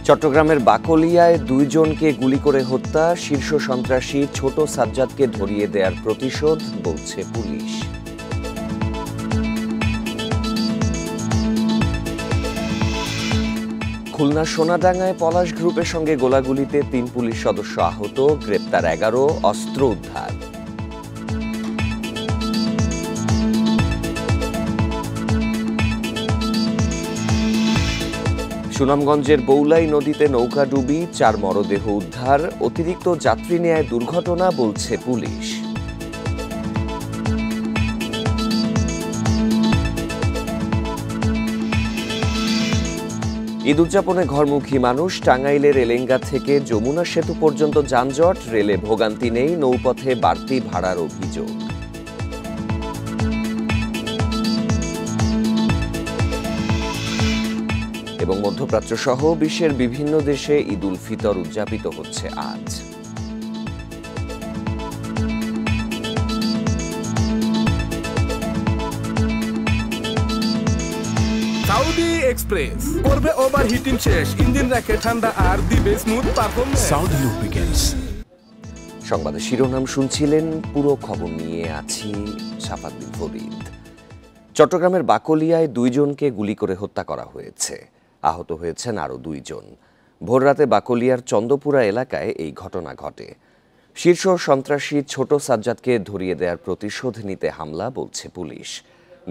চট্টগ্রামের বাকলিয়ায় 2 জনকে গুলি করে হত্যা, শীর্ষ সন্ত্রাসী ছোট সাজ্জাদকে ধরিয়ে দেওয়ার প্রতিশোধ বলছে পুলিশ। খুলনা সোনাডাঙ্গায় পলাশ গ্রুপের সঙ্গে গোলাগুলিতে 3 পুলিশ সদস্য আহত, গ্রেপ্তার 11, অস্ত্র উদ্ধার। সুনামগঞ্জের বৌলাই নদীতে নৌকাডুবি, 4 মরদেহ উদ্ধার, অতিরিক্ত যাত্রী নেয়ায় দুর্ঘটনা বলছে পুলিশ। ঈদ উদযাপনে ঘরমুখী মানুষ, টাঙ্গাইলের এলেঙ্গা থেকে যমুনা সেতু পর্যন্ত যানজট, রেলে ভোগান্তি নেই, নৌপথে বাড়তি ভাড়ার অভিযোগ। এবং মধ্যপ্রাচ্য সহ বিশ্বের বিভিন্ন দেশে ঈদ উল ফিতর উদযাপিত হচ্ছে আজ। সাউদি এক্সপ্রেস করবে ওভারহিটিং শেষ, ইঞ্জিন রাখে ঠান্ডা আর দিবে স্মুথ পারফরম্যান্স। Southee lubricants. সংবাদের শিরোনাম শুনছিলেন, পুরো খবর নিয়ে আছি শাফাত বিন ফরিদ। চট্টগ্রামের বাকলিয়ায় 2 জনকে গুলি করে হত্যা করা হয়েছে, আহত হয়েছেন আরও 2 জন। ভোররাতে বাকলিয়ার চন্দপুরা এলাকায় এই ঘটনা ঘটে। শীর্ষ সন্ত্রাসী ছোট সাজ্জাদকে ধরিয়ে দেওয়ার প্রতিশোধ নিতে হামলা বলছে পুলিশ।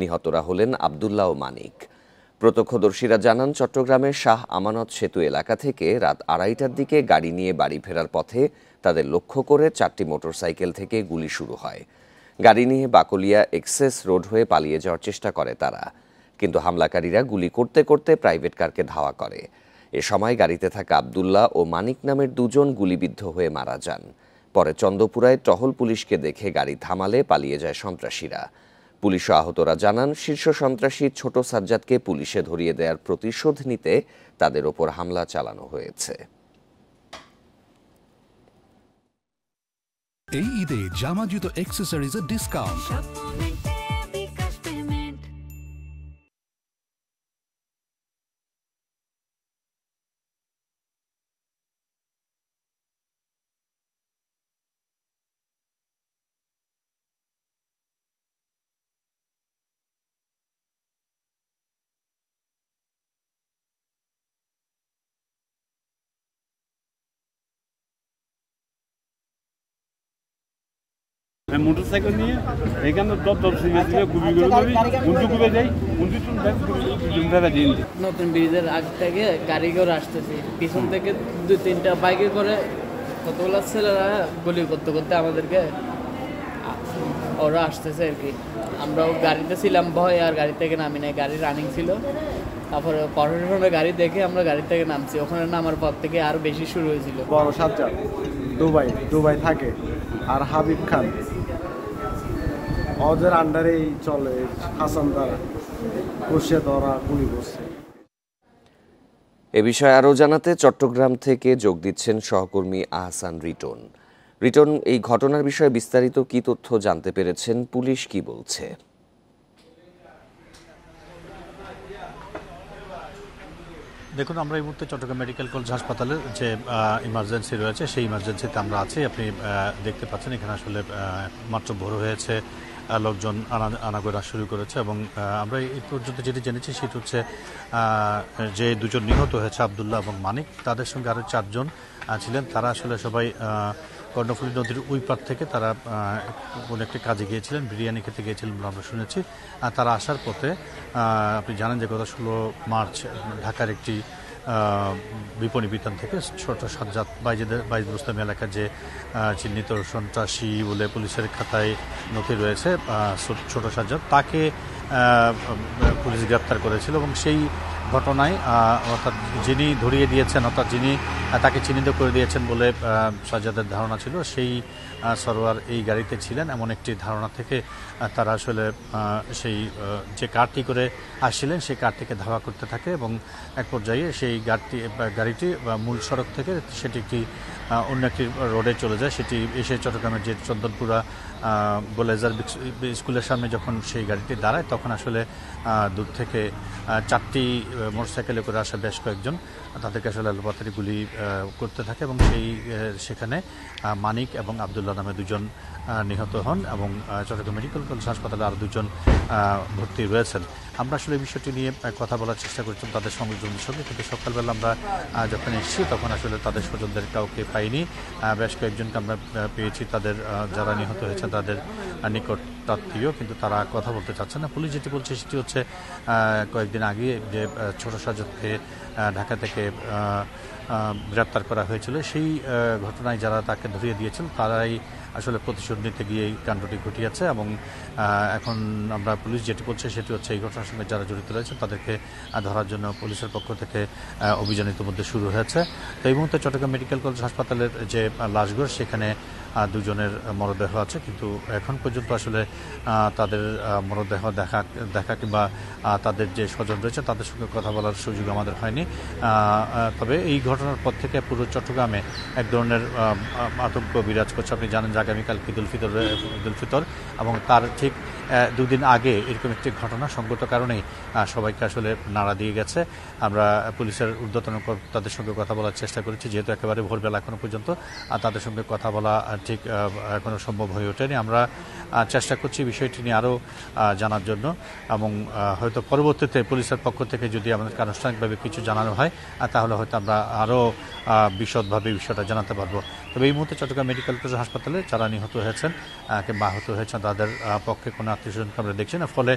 নিহতরা হলেন আব্দুল্লাহ ও মানিক। প্রত্যক্ষদর্শীরা জানান, চট্টগ্রামের শাহ আমানত সেতু এলাকা থেকে রাত 2:30টার দিকে গাড়ি নিয়ে বাড়ি ফেরার পথে তাদের লক্ষ্য করে 4টি মোটরসাইকেল থেকে গুলি শুরু হয়। গাড়ি নিয়ে বাকলিয়া এক্সেস রোড হয়ে পালিয়ে যাওয়ার চেষ্টা করে তারা, কিন্তু হামলাকারীরা গুলি করতে করতে প্রাইভেট কারকে ধাওয়া করে। এ সময় গাড়িতে থাকা আব্দুল্লাহ ও মানিক নামের 2 জন গুলিবিদ্ধ হয়ে মারা যান। পরে চন্দপুরায় টহল পুলিশকে দেখে গাড়ি থামালে পালিয়ে যায় সন্ত্রাসীরা। পুলিশ ও আহতরা জানান, শীর্ষ সন্ত্রাসী ছোট সাজ্জাদকে পুলিশে ধরিয়ে দেওয়ার প্রতিশোধ নিতে তাদের ওপর হামলা চালানো হয়েছে। এই ঈদে জামা জুতো অ্যাক্সেসরিজের ডিসকাউন্ট। মোটরসাইকেল নিয়ে এখানে গুবি যাই নতুন ব্রিজের আগ থেকে গাড়ি করে আসতেছি, পিছন থেকে 2-3টা বাইকে করে কতগুলো ছেলেরা গুলি করতে করতে আমাদেরকে ওরা আসতেছে আর কি। আমরাও গাড়িতে ছিলাম, ভয় আর গাড়ি থেকে নামি নাই, গাড়ি রানিং ছিল। তারপরে প্রশাসনের গাড়ি দেখে আমরা গাড়ি থেকে নামছি। ওখানে নামার পর থেকে আরো বেশি শুরু হয়েছিল। বড় সাজ্জাদ দুবাই থাকে, আর হাবিব খান ওদের আন্ডারেই চলে। হাসান দ্বারা কষে ধরা গুলি করছে। এ বিষয়ে আরও জানাতে চট্টগ্রাম থেকে যোগ দিচ্ছেন সহকর্মী আহসান রিটন। রিটন, এই ঘটনার বিষয়ে বিস্তারিত কি তথ্য জানতে পেরেছেন, পুলিশ কি বলছে? দেখুন, আমরা এই মুহূর্তে চট্টগ্রাম মেডিকেল কলেজ হাসপাতালের যে ইমার্জেন্সি রয়েছে সেই ইমার্জেন্সিতে আমরা আছি। আপনি দেখতে পাচ্ছেন এখানে আসলে মাত্র ভোর হয়েছে, লোকজন আনাগোনা শুরু করেছে এবং আমরা এই পর্যন্ত যেটি জেনেছি সেটি হচ্ছে যে 2 জন নিহত হয়েছে আব্দুল্লাহ এবং মানিক, তাদের সঙ্গে আরও 4 জন ছিলেন। তারা আসলে সবাই কর্ণফুলী নদীর ওই পার থেকে তারা কোনো একটি কাজে গিয়েছিলেন, বিরিয়ানি খেতে গিয়েছিলেন বলে আমরা শুনেছি। তারা আসার পথে আপনি জানেন যে গত 16 মার্চ ঢাকার একটি বিপণী বিতান থেকে ছোট সাজ্জাদ বাইজ রুস্তাম এলাকার যে চিহ্নিত সন্ত্রাসী বলে পুলিশের খাতায় নথি রয়েছে ছোট সাজ্জাদ, তাকে পুলিশ গ্রেপ্তার করেছিল এবং সেই ঘটনায় অর্থাৎ যিনি ধরিয়ে দিয়েছেন, অর্থাৎ যিনি তাকে চিহ্নিত করে দিয়েছেন বলে সাজ্জাদের ধারণা ছিল, সেই সরোয়ার এই গাড়িতে ছিলেন এমন একটি ধারণা থেকে তারা আসলে সেই যে কারটি করে আসছিলেন সেই কারটিকে ধাওয়া করতে থাকে এবং এক পর্যায়ে সেই গাড়িটি মূল সড়ক থেকে সেটি একটি অন্য একটি রোডে চলে যায়। সেটি এসে চট্টগ্রামের যে চন্দনপুরা গোলেজার স্কুলের সামনে যখন সেই গাড়িটি দাঁড়ায় তখন আসলে দূর থেকে 4টি মোটরসাইকেলে করে আসা বেশ কয়েকজন তাদেরকে আসলে এলোপাতাড়ি গুলি করতে থাকে এবং সেখানে মানিক এবং আবদুল্লাহ নামে দুজন নিহত হন এবং চট্টগ্রাম মেডিকেল কলেজ হাসপাতালে আরও দুজন ভর্তি রয়েছেন। আমরা আসলে এই বিষয়টি নিয়ে কথা বলার চেষ্টা করছিলাম তাদের সংযোজনের সঙ্গে, কিন্তু সকালবেলা আমরা যখন এসেছি তখন আসলে তাদের স্বজনদের কাউকে পাইনি। বেশ কয়েকজনকে আমরা পেয়েছি, তাদের যারা নিহত হয়েছে তাদের নিকটাত্মীয়, কিন্তু তারা কথা বলতে চাচ্ছে না। পুলিশ যেটি বলছে সেটি হচ্ছে কয়েকদিন আগে যে ছোট সাজ্জাদকে ঢাকা থেকে গ্রেপ্তার করা হয়েছিল, সেই ঘটনায় যারা তাকে ধরিয়ে দিয়েছিল তারাই আসলে প্রতিশোধ নিতে গিয়ে এই কাণ্ডটি ঘটিয়েছে। এবং এখন আমরা পুলিশ যেটি বলছে সেটি হচ্ছে এই ঘটনার সঙ্গে যারা জড়িত রয়েছে তাদেরকে ধরার জন্য পুলিশের পক্ষ থেকে অভিযান ইতিমধ্যে শুরু হয়েছে। তো এই মুহূর্তে চট্টগ্রাম মেডিকেল কলেজ হাসপাতালের যে লাশঘর সেখানে দুজনের মরদেহ আছে, কিন্তু এখন পর্যন্ত আসলে তাদের মরদেহ দেখা কিংবা তাদের যে স্বজন রয়েছে তাদের সঙ্গে কথা বলার সুযোগ আমাদের হয়নি। তবে এই ঘটনার পর থেকে পুরো চট্টগ্রামে এক ধরনের আতঙ্ক বিরাজ করছে। আপনি জানেন যে আগামীকাল ঈদুল ফিতর এবং তার ঠিক দুদিন আগে এরকম একটি ঘটনা সঙ্গত কারণেই সবাইকে আসলে নাড়া দিয়ে গেছে। আমরা পুলিশের ঊর্ধ্বতন তাদের সঙ্গে কথা বলার চেষ্টা করেছি, যেহেতু একেবারে ভোরবেলা এখনো পর্যন্ত তাদের সঙ্গে কথা বলা ঠিক এখনো সম্ভব হয়ে ওঠেনি। আমরা চেষ্টা করছি বিষয়টি নিয়ে আরও জানার জন্য এবং হয়তো পরবর্তীতে পুলিশের পক্ষ থেকে যদি আমাদেরকে আনুষ্ঠানিকভাবে কিছু জানানো হয় তাহলে হয়তো আমরা আরও বিশদভাবে বিষয়টা জানাতে পারবো। তবে এই মুহূর্তে চট্টগ্রাম মেডিকেল কলেজ হাসপাতালে যারা নিহত হয়েছেন কিংবা আহত হয়েছেন তাদের পক্ষে কোনো আত্মীয়স্বজনকে আমরা দেখছি না, ফলে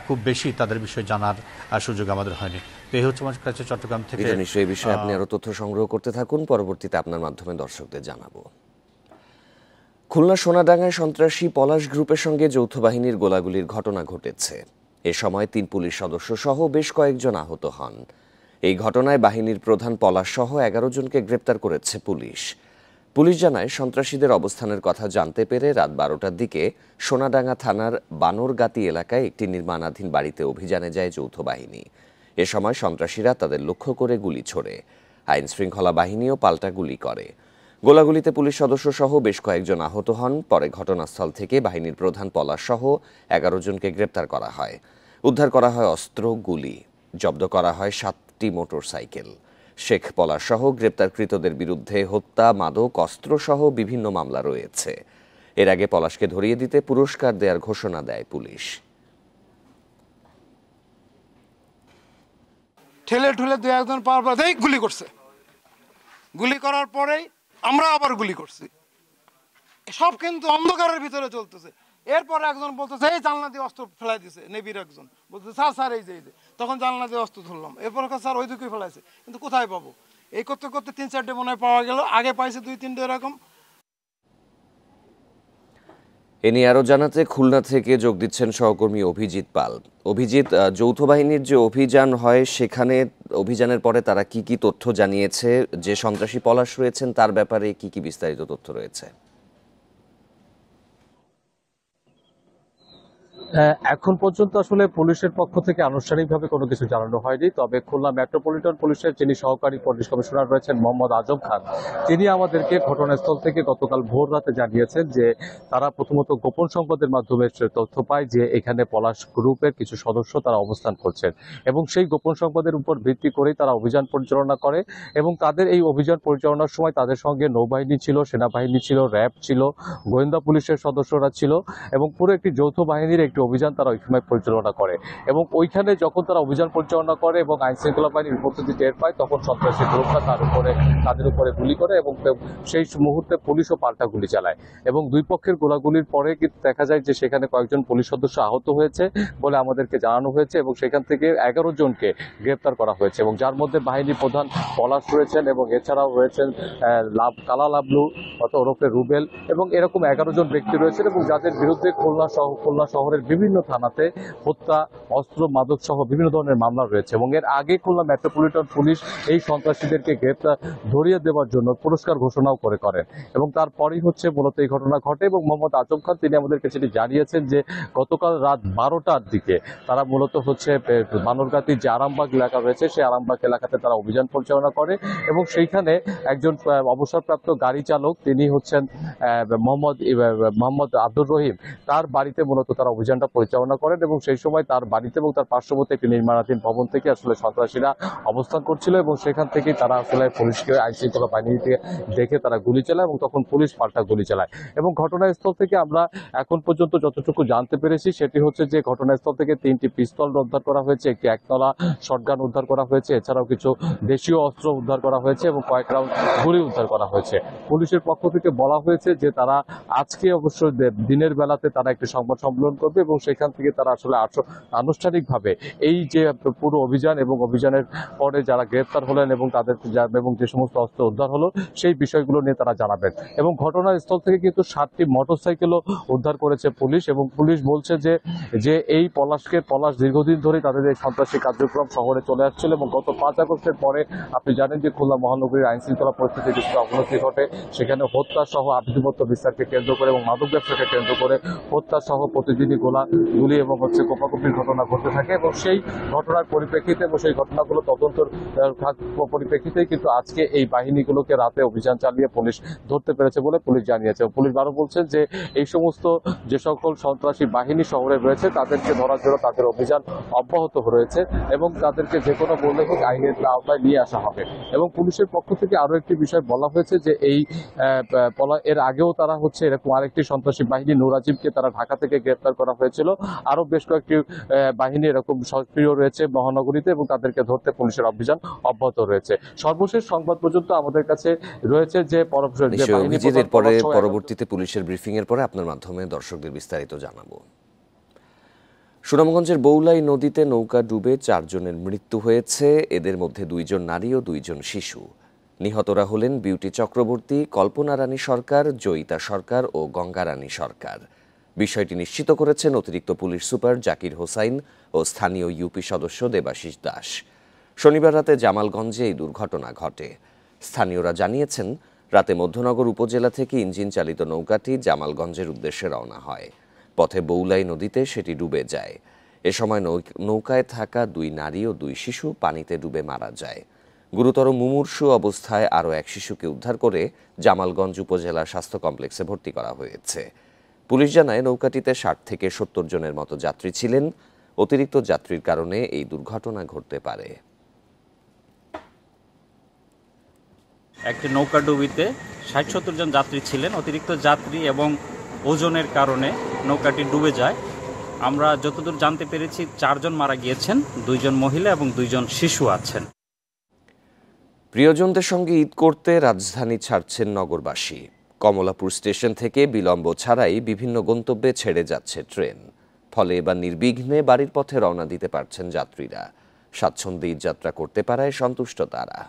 খুব বেশি তাদের বিষয়ে জানার সুযোগ আমাদের হয়নি। তো এই হচ্ছে আমার কাছে চট্টগ্রাম থেকে। নিশ্চয়ই এই বিষয়ে আপনি আরও তথ্য সংগ্রহ করতে থাকুন, পরবর্তীতে আপনার মাধ্যমে দর্শকদের জানাবো। খুলনা সোনাডাঙ্গায় সন্ত্রাসী পলাশ গ্রুপের সঙ্গে যৌথ বাহিনীর গোলাগুলির ঘটনা ঘটেছে। এ সময় 3 পুলিশ সদস্য সহ বেশ কয়েকজন আহত হন। এই ঘটনায় বাহিনীর প্রধান পলাশ সহ 11 জনকে গ্রেপ্তার করেছে পুলিশ। পুলিশ জানায় সন্ত্রাসীদের অবস্থানের কথা জানতে পেরে রাত 12টার দিকে সোনাডাঙ্গা থানার বানরগাতি এলাকায় একটি নির্মাণাধীন বাড়িতে অভিযানে যায় যৌথ বাহিনী। এ সময় সন্ত্রাসীরা তাদের লক্ষ্য করে গুলি ছোড়ে। আইন শৃঙ্খলা বাহিনীও পাল্টা গুলি করে। গোলাগুলিতে পুলিশ সদস্য সহ বেশ কয়েকজন আহত হন। পরে ঘটনাস্থল থেকে বাহিনীর প্রধান পলাশ সহ 11 জনকে গ্রেপ্তার করা হয়। উদ্ধার করা হয় অস্ত্র, গুলি, জব্দ করা হয় 7টি মোটরসাইকেল। শেখ পলাশ সহ গ্রেপ্তারকৃতদের বিরুদ্ধে হত্যা, মাদক, অস্ত্র সহ বিভিন্ন মামলা রয়েছে। এর আগে পলাশকে ধরিয়ে দিতে পুরস্কার দেওয়ার ঘোষণা দেয় পুলিশ। ঠেলে ঠুলে 2-1 পাওয়ার পর গুলি করছে। গুলি করার পরেই আমরা আবার গুলি করছি। সব কিন্তু অন্ধকারের ভিতরে চলতেছে। এরপরে একজন বলতেছে এই জানলা দিয়ে অস্ত্র ফেলাই দিছে, নেভির একজন বলতেছে স্যার এই যে তখন জানলা দিয়ে অস্ত্র ধরলাম। এরপর স্যার ওই দিকে ফেলাইছে, কিন্তু কোথায় পাবো? এই করতে করতে 3-4টে মনে হয় পাওয়া গেল, আগে পাইছে 2-3টে এরকম। এ নিয়ে আরও জানাতে খুলনা থেকে যোগ দিচ্ছেন সহকর্মী অভিজিৎ পাল। অভিজিৎ, যৌথ বাহিনীর যে অভিযান হয় সেখানে অভিযানের পরে তারা কি কি তথ্য জানিয়েছে? যে সন্ত্রাসী পলাশ রয়েছেন তার ব্যাপারে কি কি বিস্তারিত তথ্য রয়েছে? এখন পর্যন্ত আসলে পুলিশের পক্ষ থেকে আনুষ্ঠানিকভাবে কোনো কিছু জানানো হয়নি। তবে খুলনা মেট্রোপলিটন পুলিশের যিনি সহকারী পুলিশ কমিশনার রয়েছেন মোহাম্মদ আজম খান, তিনি আমাদেরকে ঘটনাস্থল থেকে গতকাল ভোর রাতে জানিয়েছেন যে তারা প্রথমত গোপন সংবাদের মাধ্যমে তথ্য পায় যে এখানে পলাশ গ্রুপের কিছু সদস্য তারা অবস্থান করছেন এবং সেই গোপন সংবাদের উপর ভিত্তি করেই তারা অভিযান পরিচালনা করে এবং তাদের এই অভিযান পরিচালনার সময় তাদের সঙ্গে নৌবাহিনী ছিল, সেনাবাহিনী ছিল, র্যাব ছিল, গোয়েন্দা পুলিশের সদস্যরা ছিল এবং পুরো একটি যৌথ বাহিনীর একটি অভিযান তারা ওই সময় পরিচালনা করে। এবং ওইখানে যখন তারা অভিযান পরিচালনা করে এবং আইন শৃঙ্খলা বাহিনীর উপস্থিতি টের পায় তখন সন্ত্রাসী গ্রুপটা তাদের উপরে গুলি করে এবং সেই মুহূর্তে পুলিশও পাল্টা গুলি চালায় এবং দুই পক্ষের গোলাগুলির পরে কিন্তু দেখা যায় যে সেখানে কয়েকজন পুলিশ সদস্য আহত হয়েছে বলে আমাদেরকে জানানো হয়েছে এবং সেখান থেকে 11 জনকে গ্রেপ্তার করা হয়েছে এবং যার মধ্যে বাহিনীর প্রধান পলাশ রয়েছেন এবং এছাড়াও রয়েছেন কালা লাবলু অথবা ওরফে রুবেল এবং এরকম 11 জন ব্যক্তি রয়েছেন এবং যাদের বিরুদ্ধে খুলনা শহরের বিভিন্ন থানাতে হত্যা, অস্ত্র, মাদক সহ বিভিন্ন ধরনের মামলা রয়েছে এবং এর আগে খুলনা মেট্রোপলিটন পুলিশ এই সন্ত্রাসীদেরকে ধরিয়ে দেওয়ার জন্য পুরস্কার ঘোষণাও করেন এবং তারপরেই হচ্ছে মূলত এই ঘটনা ঘটে এবং মোহাম্মদ আজম খান তিনি আমাদেরকে সেটি জানিয়েছেন যে গতকাল রাত 12টার দিকে তারা মূলত হচ্ছে বানরগাতির যে আরামবাগ এলাকা রয়েছে সেই আরামবাগ এলাকাতে তারা অভিযান পরিচালনা করে এবং সেইখানে একজন অবসরপ্রাপ্ত গাড়ি চালক তিনি হচ্ছেন মোহাম্মদ আব্দুর রহিম, তার বাড়িতে মূলত তারা অভিযান অভিযানটা পরিচালনা করেন এবং সেই সময় তার বাড়িতে এবং তার পার্শ্ববর্তী একটি নির্মাণাধীন ভবন থেকে আসলে সন্ত্রাসীরা অবস্থান করছিল এবং সেখান থেকেই তারা আসলে পুলিশকে আইনশৃঙ্খলা বাহিনীকে দেখে তারা গুলি চালায় এবং তখন পুলিশ পাল্টা গুলি চালায়। এবং ঘটনাস্থল থেকে আমরা এখন পর্যন্ত যতটুকু জানতে পেরেছি সেটি হচ্ছে যে ঘটনাস্থল থেকে 3টি পিস্তল উদ্ধার করা হয়েছে, একটি একতলা শটগান উদ্ধার করা হয়েছে, এছাড়াও কিছু দেশীয় অস্ত্র উদ্ধার করা হয়েছে এবং কয়েক রাউন্ড গুলি উদ্ধার করা হয়েছে। পুলিশের পক্ষ থেকে বলা হয়েছে যে তারা আজকে অবশ্য দিনের বেলাতে তারা একটি সংবাদ সম্মেলন করবে এবং সেখান থেকে তারা আসলে আনুষ্ঠানিকভাবে এই যে পুরো অভিযান এবং অভিযানের পরে যারা গ্রেপ্তার হলেন এবং তাদের এবং যে সমস্ত অস্ত্র উদ্ধার হলো সেই বিষয়গুলো নিয়ে তারা জানাবেন। এবং ঘটনাস্থল থেকে কিন্তু 7টি মোটরসাইকেলও উদ্ধার করেছে পুলিশ এবং পুলিশ বলছে যে এই পলাশ দীর্ঘদিন ধরে তাদের এই সন্ত্রাসী কার্যক্রম শহরে চলে আসছিল এবং গত 5 আগস্টের পরে আপনি জানেন যে খুলনা মহানগরীর আইন শৃঙ্খলা পরিস্থিতির কিছুটা অবনতি ঘটে। সেখানে হত্যা সহ আধিপত্য বিস্তারকে কেন্দ্র করে এবং মাদক ব্যবসাকে কেন্দ্র করে হত্যা সহ প্রতিদিনই গুলি এবং কোপাকুপির ঘটনা ঘটতে থাকে এবং সেই ঘটনার পরিপ্রেক্ষিতে এবং সেই ঘটনাগুলো তদন্তের পরিপ্রেক্ষিতে কিন্তু আজকে এই বাহিনীগুলোকে রাতে অভিযান চালিয়ে পুলিশ ধরতে পেরেছে বলে পুলিশ জানিয়েছে। পুলিশ আরো বলছেন যে এই সমস্ত যে সকল সন্ত্রাসী বাহিনী শহরে রয়েছে তাদেরকে ধরার জন্য তাদের অভিযান অব্যাহত রয়েছে এবং তাদেরকে যে কোনো বললে হোক আইনের আওতায় নিয়ে আসা হবে। এবং পুলিশের পক্ষ থেকে আরো একটি বিষয় বলা হয়েছে যে এর আগেও তারা হচ্ছে এরকম আরেকটি সন্ত্রাসী বাহিনী নুরাজিবকে তারা ঢাকা থেকে গ্রেপ্তার করা হয়েছিল। আরো বেশ কয়েকটি বাহিনী এরকম সক্রিয় রয়েছে মহানগরীতে এবং তাদেরকে ধরতে পুলিশের অভিযান অব্যাহত রয়েছে। সর্বশেষ সংবাদ পর্যন্ত আমাদের কাছে রয়েছে যে পরবর্তীতে পুলিশের ব্রিফিং এর পরে আপনার মাধ্যমে দর্শকদের বিস্তারিত জানাবো। সুনামগঞ্জের বৌলাই নদীতে নৌকা ডুবে 4 জনের মৃত্যু হয়েছে, এদের মধ্যে 2 জন নারী ও 2 জন শিশু। নিহতরা হলেন বিউটি চক্রবর্তী, কল্পনা রানী সরকার, জয়িতা সরকার ও গঙ্গা রানী সরকার। বিষয়টি নিশ্চিত করেছেন অতিরিক্ত পুলিশ সুপার জাকির হোসাইন ও স্থানীয় ইউপি সদস্য দেবাশিস দাস। শনিবার রাতে জামালগঞ্জে এই দুর্ঘটনা ঘটে। স্থানীয়রা জানিয়েছেন রাতে মধ্যনগর উপজেলা থেকে ইঞ্জিন চালিত নৌকাটি জামালগঞ্জের উদ্দেশ্যে রওনা হয়। পথে বৌলাই নদীতে সেটি ডুবে যায়। এ সময় নৌকায় থাকা 2 নারী ও 2 শিশু পানিতে ডুবে মারা যায়। গুরুতর মুমূর্ষু অবস্থায় আরও 1 শিশুকে উদ্ধার করে জামালগঞ্জ উপজেলা স্বাস্থ্য কমপ্লেক্সে ভর্তি করা হয়েছে। পুলিশ জানায় নৌকাটিতে 60 থেকে 70 জনের মতো যাত্রী ছিলেন। অতিরিক্ত যাত্রীর কারণে এই দুর্ঘটনা ঘটতে পারে। একটি নৌকা ডুবিতে 60-70 জন যাত্রী ছিলেন। অতিরিক্ত যাত্রী এবং ওজনের কারণে নৌকাটি ডুবে যায়। আমরা যতদূর জানতে পেরেছি 4 জন মারা গিয়েছেন, 2 জন মহিলা এবং 2 জন শিশু আছেন। প্রিয়জনদের সঙ্গে ঈদ করতে রাজধানী ছাড়ছেন নগরবাসী। কমলাপুর স্টেশন থেকে বিলম্ব ছাড়াই বিভিন্ন গন্তব্যে ছেড়ে যাচ্ছে ট্রেন। ফলে এবার নির্বিঘ্নে বাড়ির পথে রওনা দিতে পারছেন যাত্রীরা। স্বাচ্ছন্দ্যে ঈদ যাত্রা করতে পারায় সন্তুষ্ট তারা।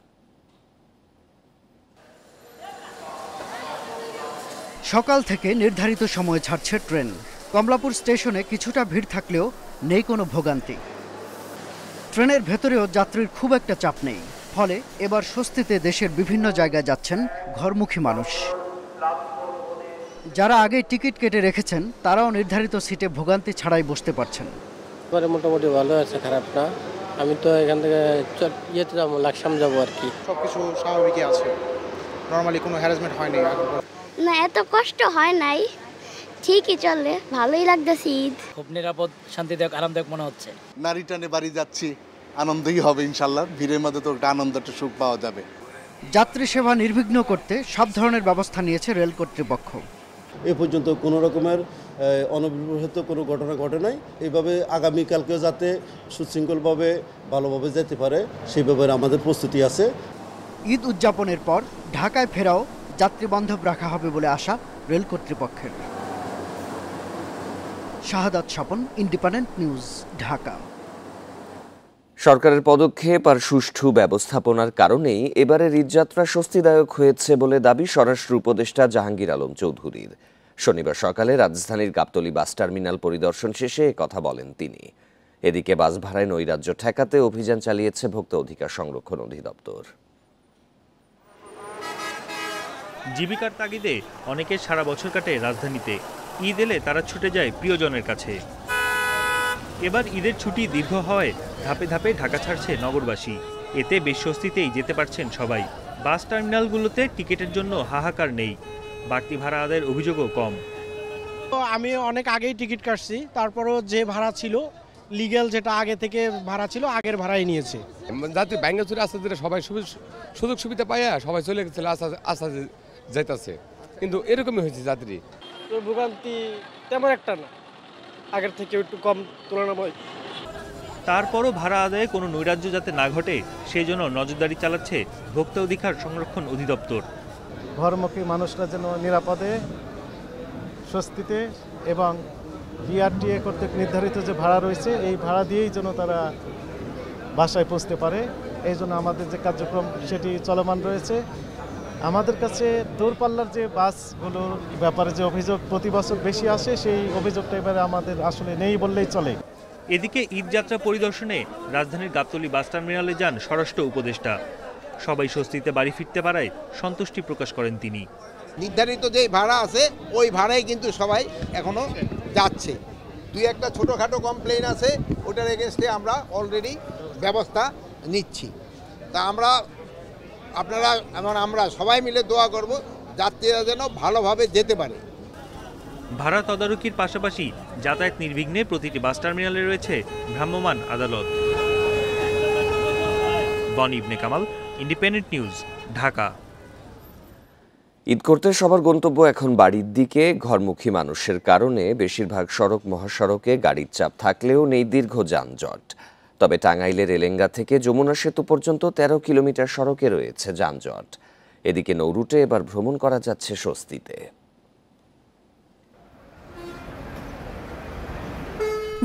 সকাল থেকে নির্ধারিত সময়ে ছাড়ছে ট্রেন। কমলাপুর স্টেশনে কিছুটা ভিড় থাকলেও নেই কোনো ভোগান্তি। ট্রেনের ভেতরেও যাত্রীর খুব একটা চাপ নেই। ফলে এবার স্বস্তিতে দেশের বিভিন্ন জায়গায় যাচ্ছেন ঘরমুখী মানুষ। যারা আগে টিকিট কেটে রেখেছেন তারাও নির্ধারিত সিটে ভোগান্তি ছাড়াই বসতে পারছেন। মোটামুটি ভালো আছে, খারাপ না। আমি তো এখান থেকে ইয়েতে যাবো, লাকসাম যাবো আর কি। সবকিছু স্বাভাবিকই আছে, নর্মালি কোনো হ্যারাসমেন্ট হয়নি। না, এত কষ্ট হয় নাই, ঠিকই চলে, ভালোই লাগতেছে। ঈদ খুব নিরাপদ, শান্তিদায়ক, আরামদায়ক মনে হচ্ছে। নারী টানে বাড়ি যাচ্ছি, আনন্দই হবে ইনশাল্লাহ। ভিড়ের মধ্যে তো একটা আনন্দ, একটা সুখ পাওয়া যাবে। যাত্রী সেবা নির্বিঘ্ন করতে সব ধরনের ব্যবস্থা নিয়েছে রেল কর্তৃপক্ষ। এ পর্যন্ত কোনো রকমের অনভিপ্রেত কোনো ঘটনা ঘটে নাই। এইভাবে আগামীকালকেও যাতে সুশৃঙ্খলভাবে ভালোভাবে যেতে পারে সেই ব্যাপারে আমাদের প্রস্তুতি আছে। ঈদ উদযাপনের পর ঢাকায় ফেরাও যাত্রী বান্ধব রাখা হবে বলে আশা রেল কর্তৃপক্ষের। শাহাদাত স্বপন, ইন্ডিপেন্ডেন্ট নিউজ, ঢাকা। সরকারের পদক্ষেপ আর সুষ্ঠু ব্যবস্থাপনার কারণেই এবারের ঈদযাত্রা স্বস্তিদায়ক হয়েছে বলে দাবি স্বরাষ্ট্র উপদেষ্টা জাহাঙ্গীর আলম চৌধুরীর। শনিবার সকালে রাজধানীর গাবতলী বাস টার্মিনাল পরিদর্শন শেষে কথা বলেন তিনি। এদিকে বাস ভাড়ায় নৈরাজ্য ঠেকাতে অভিযান চালিয়েছে ভোক্তা অধিকার সংরক্ষণ অধিদপ্তর। জীবিকার তাগিদে অনেকে সারা বছর কাটে রাজধানীতে। ঈদ এলে তারা ছুটে যায় প্রিয়জনের কাছে। এবার ঈদের ছুটি দীর্ঘ হওয়ায় ধাপে ধাপে ঢাকা ছাড়ছে নগরবাসী। এতে বেশ স্বস্তিতেই যেতে পারছেন সবাই। বাস টার্মিনালগুলোতে টিকিটের জন্য হাহাকার নেই, বাড়তি ভাড়া আদায়ের অভিযোগও কম। আমি অনেক আগেই টিকিট কাটছি, তারপরও যে ভাড়া ছিল লিগ্যাল, যেটা আগে থেকে ভাড়া ছিল আগের ভাড়াই নিয়েছে। যাত্রী ব্যাঙ্গে চলে আস্তে ধীরে সবাই সুযোগ সুবিধা পাইয়া সবাই চলে গেছিল, আস্তে যাইতেছে, কিন্তু এরকমই হয়েছে যাত্রী ভোগান্তি তেমন একটা না, আগের থেকে একটু কম তুলনামূলক। তারপরও ভাড়া আদায়ে কোনো নৈরাজ্য যাতে না ঘটে সেই জন্য নজরদারি চালাচ্ছে ভোক্তা অধিকার সংরক্ষণ অধিদপ্তর। ঘরমুখী মানুষরা যেন নিরাপদে, স্বস্তিতে এবং বিআরটিএ কর্তৃক নির্ধারিত যে ভাড়া রয়েছে এই ভাড়া দিয়েই যেন তারা বাসায় পৌঁছতে পারে, এই জন্য আমাদের যে কার্যক্রম সেটি চলমান রয়েছে। আমাদের কাছে দূরপাল্লার যে বাসগুলোর ব্যাপারে যে অভিযোগ প্রতি বছর বেশি আসে, সেই অভিযোগটা এবারে আমাদের আসলে নেই বললেই চলে। এদিকে ঈদ যাত্রা পরিদর্শনে রাজধানীর গাবতলী বাস টার্মিনালে যান স্বরাষ্ট্র উপদেষ্টা। সবাই স্বস্তিতে বাড়ি ফিরতে পারায় সন্তুষ্টি প্রকাশ করেন তিনি। নির্ধারিত যে ভাড়া আছে ওই ভাড়াই কিন্তু সবাই এখনো যাচ্ছে। দুই একটা ছোটোখাটো কমপ্লেন আছে, ওটার এগেনস্টে আমরা অলরেডি ব্যবস্থা নিচ্ছি। তা আমরা সবাই মিলে দোয়া করব যাত্রীরা যেন ভালোভাবে যেতে পারে। ভাড়া তদারকির পাশাপাশি যাতায়াত নির্বিঘ্নে প্রতিটি বাস টার্মিনালে রয়েছে ভ্রাম্যমাণ আদালত। বনি ইবনে কামাল, ইন্ডিপেন্ডেন্ট নিউজ, ঢাকা। ঈদ করতে সবার গন্তব্য এখন বাড়ির দিকে। ঘরমুখী মানুষের কারণে বেশিরভাগ সড়ক মহাসড়কে গাড়ির চাপ থাকলেও নেই দীর্ঘ যানজট। তবে টাঙ্গাইলের এলেঙ্গা থেকে যমুনা সেতু পর্যন্ত 13 কিলোমিটার সড়কে রয়েছে যানজট। এদিকে নৌরুটে এবার ভ্রমণ করা যাচ্ছে স্বস্তিতে।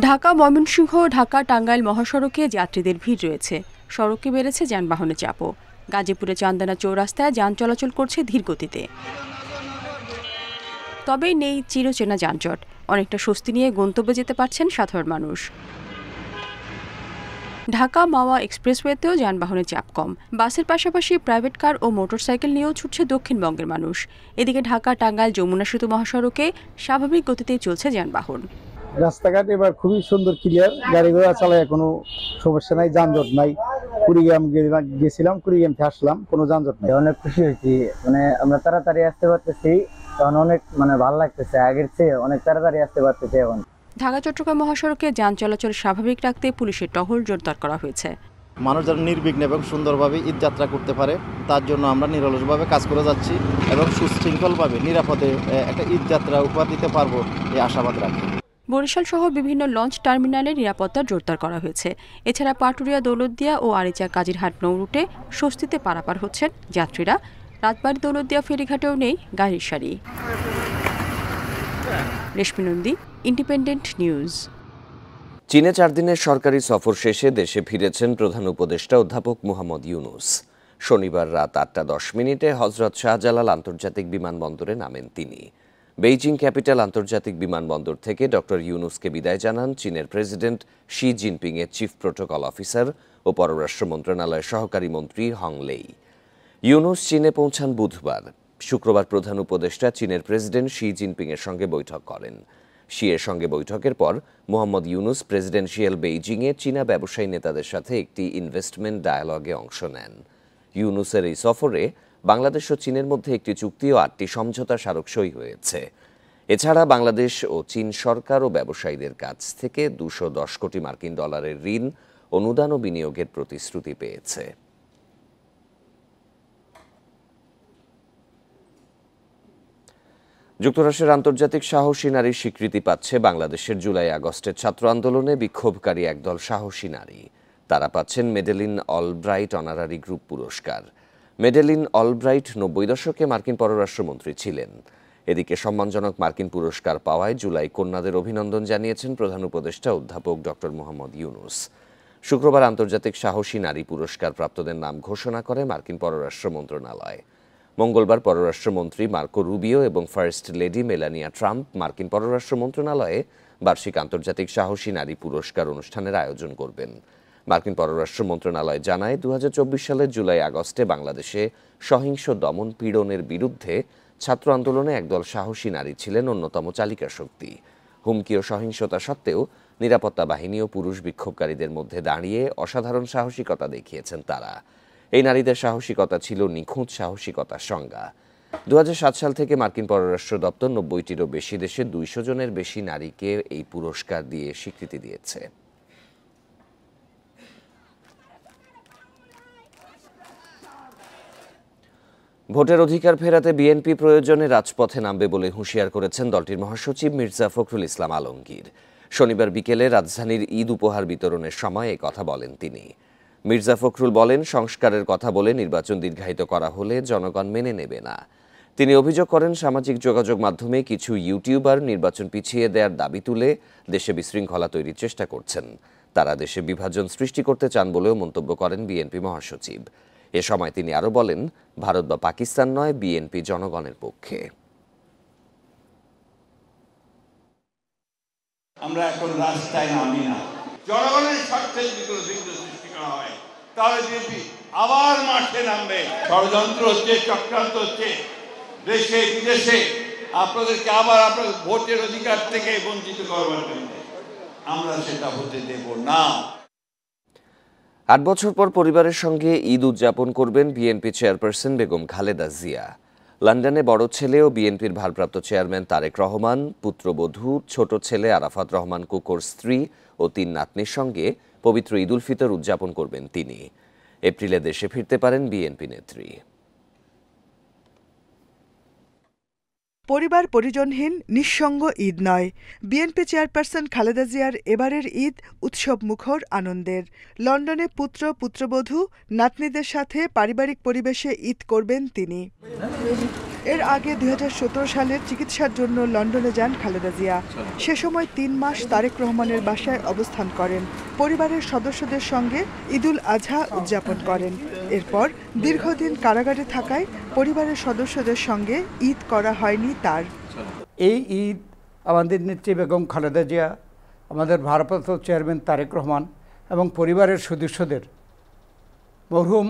ঢাকা ময়মনসিংহ ঢাকা টাঙ্গাইল মহাসড়কে যাত্রীদের ভিড় রয়েছে। সড়কে বেড়েছে যানবাহনের চাপও। গাজীপুরে চান্দানা চৌরাস্তায় যান চলাচল করছে ধীর গতিতে। তবে নেই চিরচেনা যানজট। অনেকটা স্বস্তি নিয়ে গন্তব্যে যেতে পারছেন সাধারণ মানুষ। ঢাকা মাওয়া এক্সপ্রেসওয়েতেও যানবাহনের চাপ কম। বাসের পাশাপাশি প্রাইভেট কার ও মোটরসাইকেল নিয়েও ছুটছে দক্ষিণবঙ্গের মানুষ। এদিকে ঢাকা টাঙ্গাইল যমুনা সেতু মহাসড়কে স্বাভাবিক গতিতেই চলছে যানবাহন। রাস্তাঘাট এবার খুবই সুন্দর, ক্লিয়ার, গাড়ি ঘোড়া চালায় কোনো সমস্যা নাই, যানজট নাই। কুড়িগ্রাম গেছিলাম, কুড়িগ্রাম থেকে আসলাম, কোনো যানজট নেই। অনেক খুশি হয়েছি, মানে তাড়াতাড়ি আসতে পারতেছি, তখন অনেক ভালো লাগতেছে, আগের চেয়ে অনেক তাড়াতাড়ি আসতে পারতেছি এখন। ঢাকা চট্টগ্রাম মহাসড়কে যান চলাচল স্বাভাবিক রাখতে পুলিশের টহল জোরদার করা হয়েছে। মানুষ যেন নির্বিঘ্নে এবং সুন্দরভাবে ঈদ যাত্রা করতে পারে, তার জন্য আমরা নিরলসভাবে কাজ করে যাচ্ছি এবং সুশৃঙ্খলভাবে নিরাপদে একটা ঈদ যাত্রা উপহার দিতে পারবো এই আশাবাদ রাখি। বরিশাল সহ বিভিন্ন লঞ্চ টার্মিনালে নিরাপত্তা জোরদার করা হয়েছে। এছাড়া পাটুরিয়া, দৌলতদিয়া ও আরিচা কাজিরহাট নৌরুটে স্বস্তিতে পারাপার হচ্ছেন যাত্রীরা। রাতবাড়ী দৌলতদিয়া ফেরিঘাটেও নেই গাড়ির সারি। রেশমি নন্দী, ইন্ডিপেন্ডেন্ট নিউজ। চীনে 4 দিনের সরকারি সফর শেষে দেশে ফিরেছেন প্রধান উপদেষ্টা অধ্যাপক মোহাম্মদ ইউনূস। শনিবার রাত 8:10 হযরত শাহজালাল আন্তর্জাতিক বিমানবন্দরে নামেন তিনি। বেইজিং ক্যাপিটাল আন্তর্জাতিক বিমানবন্দর থেকে ডক্টর ইউনূসকে বিদায় জানান চীনের প্রেসিডেন্ট শি জিনপিং এর চিফ প্রোটোকল অফিসার ও পররাষ্ট্র মন্ত্রণালয়ের সহকারী মন্ত্রী হং লেই। ইউনূস চীনে পৌঁছান বুধবার। শুক্রবার প্রধান উপদেষ্টা চীনের প্রেসিডেন্ট শি জিনপিং এর সঙ্গে বৈঠক করেন। শি এর সঙ্গে বৈঠকের পর মোহাম্মদ ইউনূস প্রেসিডেন্সিয়াল বেইজিংয়ে চীনা ব্যবসায়ী নেতাদের সাথে একটি ইনভেস্টমেন্ট ডায়ালগে অংশ নেন। ইউনূসের এই সফরে বাংলাদেশ ও চীনের মধ্যে একটি চুক্তি ও 8টি সমঝোতা স্মারক সই হয়েছে। এছাড়া বাংলাদেশ ও চীন সরকার ও ব্যবসায়ীদের কাছ থেকে 210 কোটি মার্কিন ডলারের ঋণ, অনুদান ও বিনিয়োগের প্রতিশ্রুতি পেয়েছে। যুক্তরাষ্ট্রের আন্তর্জাতিক সাহসী নারীর স্বীকৃতি পাচ্ছে বাংলাদেশের জুলাই আগস্টের ছাত্র আন্দোলনে বিক্ষোভকারী একদল সাহসী নারী। তারা পাচ্ছেন মেডেলিন অলব্রাইট অনারারি গ্রুপ পুরস্কার। মেডেলিন অলব্রাইট 90 দশকে মার্কিন পররাষ্ট্রমন্ত্রী ছিলেন। এদিকে সম্মানজনক মার্কিন পুরস্কার পাওয়ায় জুলাই কন্যাদের অভিনন্দন জানিয়েছেন প্রধান উপদেষ্টা অধ্যাপক ডক্টর মোহাম্মদ ইউনূস। শুক্রবার আন্তর্জাতিক সাহসী নারী পুরস্কার প্রাপ্তদের নাম ঘোষণা করে মার্কিন পররাষ্ট্র মন্ত্রণালয়। মঙ্গলবার পররাষ্ট্রমন্ত্রী মার্কো রুবিও এবং ফার্স্ট লেডি মেলানিয়া ট্রাম্প মার্কিন পররাষ্ট্র মন্ত্রণালয়ে বার্ষিক আন্তর্জাতিক সাহসী নারী পুরস্কার অনুষ্ঠানের আয়োজন করবেন। মার্কিন পররাষ্ট্র মন্ত্রণালয় জানায় 2024 সালের জুলাই আগস্টে বাংলাদেশে সহিংস দমন পীড়নের বিরুদ্ধে ছাত্র আন্দোলনে একদল সাহসী নারী ছিলেন অন্যতম চালিকা শক্তি। হুমকি ও সহিংসতা সত্ত্বেও নিরাপত্তা বাহিনী ও পুরুষ বিক্ষোভকারীদের মধ্যে দাঁড়িয়ে অসাধারণ সাহসিকতা দেখিয়েছেন তারা। এই নারীদের সাহসিকতা ছিল নিখুঁত সাহসিকতার সংজ্ঞা। 2007 সাল থেকে মার্কিন পররাষ্ট্র দপ্তর 90টিরও বেশি দেশে 200 জনের বেশি নারীকে এই পুরস্কার দিয়ে স্বীকৃতি দিয়েছে। ভোটের অধিকার ফেরাতে বিএনপি প্রয়োজনে রাজপথে নামবে বলে হুঁশিয়ার করেছেন দলটির মহাসচিব মির্জা ফখরুল ইসলাম আলমগীর। শনিবার বিকেলে রাজধানীর ঈদ উপহার বিতরণের সময় এ কথা বলেন তিনি। মির্জা ফখরুল বলেন, সংস্কারের কথা বলে নির্বাচন দীর্ঘায়িত করা হলে জনগণ মেনে নেবে না। তিনি অভিযোগ করেন, সামাজিক যোগাযোগ মাধ্যমে কিছু ইউটিউবার নির্বাচন পিছিয়ে দেওয়ার দাবি তুলে দেশে বিশৃঙ্খলা তৈরির চেষ্টা করছেন। তারা দেশে বিভাজন সৃষ্টি করতে চান বলেও মন্তব্য করেন বিএনপি মহাসচিব। এ সময় তিনি আরও বলেন, ভারত বা পাকিস্তান নয়, বিএনপি জনগণের পক্ষে। আমরা এখন রাস্তায় নামি না, জনগণের স্বার্থে যদি কোনো বিঘ্ন সৃষ্টি করা হয় তাহলে বিএনপি আবার মাঠে নামবে। ষড়যন্ত্র হচ্ছে, চক্রান্ত হচ্ছে দেশে বিদেশে, আপনাদেরকে আবার আপনাদের ভোটের অধিকার থেকে বঞ্চিত করবার জন্য। আমরা সেটা হতে দেব না। 8 বছর পর পরিবারের সঙ্গে ঈদ উদযাপন করবেন বিএনপি চেয়ারপারসন বেগম খালেদা জিয়া। লন্ডনে বড় ছেলে ও বিএনপির ভারপ্রাপ্ত চেয়ারম্যান তারেক রহমান, পুত্রবধূ, ছোট ছেলে আরাফাত রহমান কুকুর, স্ত্রী ও 3 নাতনির সঙ্গে পবিত্র ঈদ উল ফিতর উদযাপন করবেন তিনি। এপ্রিলে দেশে ফিরতে পারেন বিএনপি নেত্রী। পরিবার পরিজনহীন নিঃসঙ্গ ঈদ নয়, বিএনপি চেয়ারপারসন খালেদা জিয়ার এবারের ঈদ উৎসব মুখর আনন্দের। লন্ডনে পুত্র পুত্রবধূ নাতনিদের সাথে পারিবারিক পরিবেশে ঈদ করবেন তিনি। এর আগে 2017 সালের চিকিৎসার জন্য লন্ডনে যান খালেদা জিয়া। সে সময় 3 মাস তারেক রহমানের বাসায় অবস্থান করেন। পরিবারের সদস্যদের সঙ্গে ঈদুল আজহা উদযাপন করেন। এরপর দীর্ঘদিন কারাগারে থাকায় পরিবারের সদস্যদের সঙ্গে ঈদ করা হয়নি তার। এই ঈদ আমাদের নেত্রী বেগম খালেদা জিয়া, আমাদের ভারপ্রাপ্ত চেয়ারম্যান তারেক রহমান এবং পরিবারের সদস্যদের, মরহুম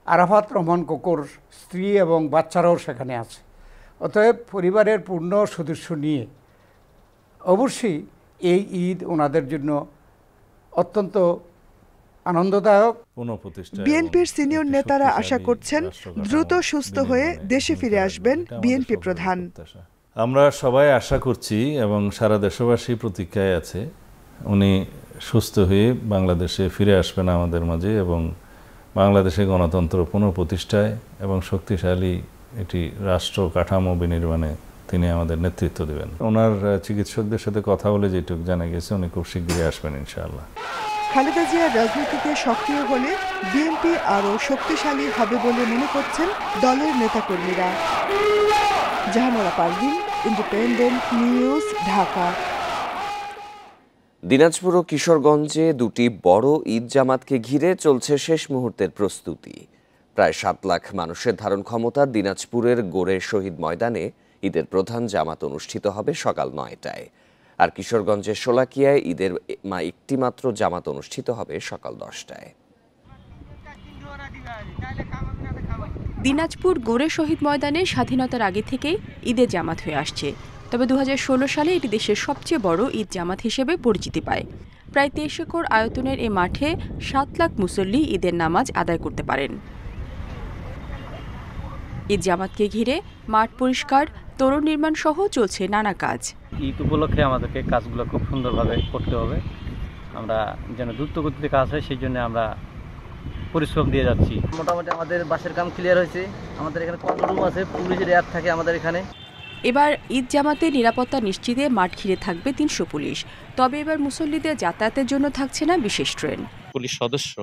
আরাফাত রহমান কোকর স্ত্রী এবং বাচ্চারাও সেখানে আছে। অতএব পরিবারের পূর্ণ সদস্য নিয়ে অবশ্যই এই ঈদ ওনাদের জন্য অত্যন্ত আনন্দদায়ক। বিএনপির সিনিয়র নেতারা আশা করছেন দ্রুত সুস্থ হয়ে দেশে ফিরে আসবেন বিএনপি প্রধান। আমরা সবাই আশা করছি এবং সারা দেশবাসী প্রতীক্ষায় আছে উনি সুস্থ হয়ে বাংলাদেশে ফিরে আসবেন আমাদের মাঝে এবং বাংলাদেশে গণতন্ত্র পুনঃপ্রতিষ্ঠায় এবং শক্তিশালী একটি রাষ্ট্র কাঠামো বিনির্মাণে তিনি আমাদের নেতৃত্ব দেবেন। ওনার চিকিৎসকদের সাথে কথা বলে যেটুকু জানা গেছে উনি খুব শীঘ্রই আসবেন ইনশাআল্লাহ। খালেদা জিয়া রাজনীতিতে সক্রিয় হলে বিএনপি আরও শক্তিশালী হবে বলে মনে করছেন দলের নেতাকর্মীরা। Jahanara Parvin, independent news, Dhaka. দিনাজপুর ও কিশোরগঞ্জে 2টি বড় ঈদ জামাতকে ঘিরে চলছে শেষ মুহূর্তের প্রস্তুতি। প্রায় 7 লাখ মানুষের ধারণ ক্ষমতার দিনাজপুরের গোরে শহীদ ময়দানে ঈদের প্রধান জামাত অনুষ্ঠিত হবে সকাল 9টায়। আর কিশোরগঞ্জের শোলাকিয়ায় ঈদের একটি মাত্র জামাত অনুষ্ঠিত হবে সকাল 10টায়। দিনাজপুর গোরে শহীদ ময়দানে স্বাধীনতার আগে থেকেই ঈদের জামাত হয়ে আসছে। তবে 2016 সালে এটি দেশের সবচেয়ে বড় ঈদ জামাত হিসেবে পরিচিতি পায়। প্রায় 23 একর আয়তনের এ মাঠে 7 লাখ মুসল্লি ঈদের নামাজ আদায় করতে পারেন। ঈদ জামাতকে ঘিরে মাঠ পরিষ্কার, তোরণ নির্মাণ সহ চলছে নানা কাজ। ঈদ উপলক্ষে আমাদেরকে কাজগুলো খুব সুন্দরভাবে করতে হবে। আমরা যেন দ্রুত গতিতে কাজ হয় সেই জন্য আমরা পরিশ্রম দিয়ে যাচ্ছি। মোটামুটি আমাদের বাসের কাম ক্লিয়ার হয়েছে। আমাদের এখানে কন্ট্রোল রুম আছে, পুলিশের র্যাব থাকে আমাদের এখানে। এবার ঈদ জামাতে নিরাপত্তা নিশ্চিতে মাঠ ঘিরে থাকবে 300 পুলিশ। তবে এবার মুসল্লিদের যাতায়াতের জন্য থাকছে না বিশেষ ট্রেন। পুলিশ সদস্য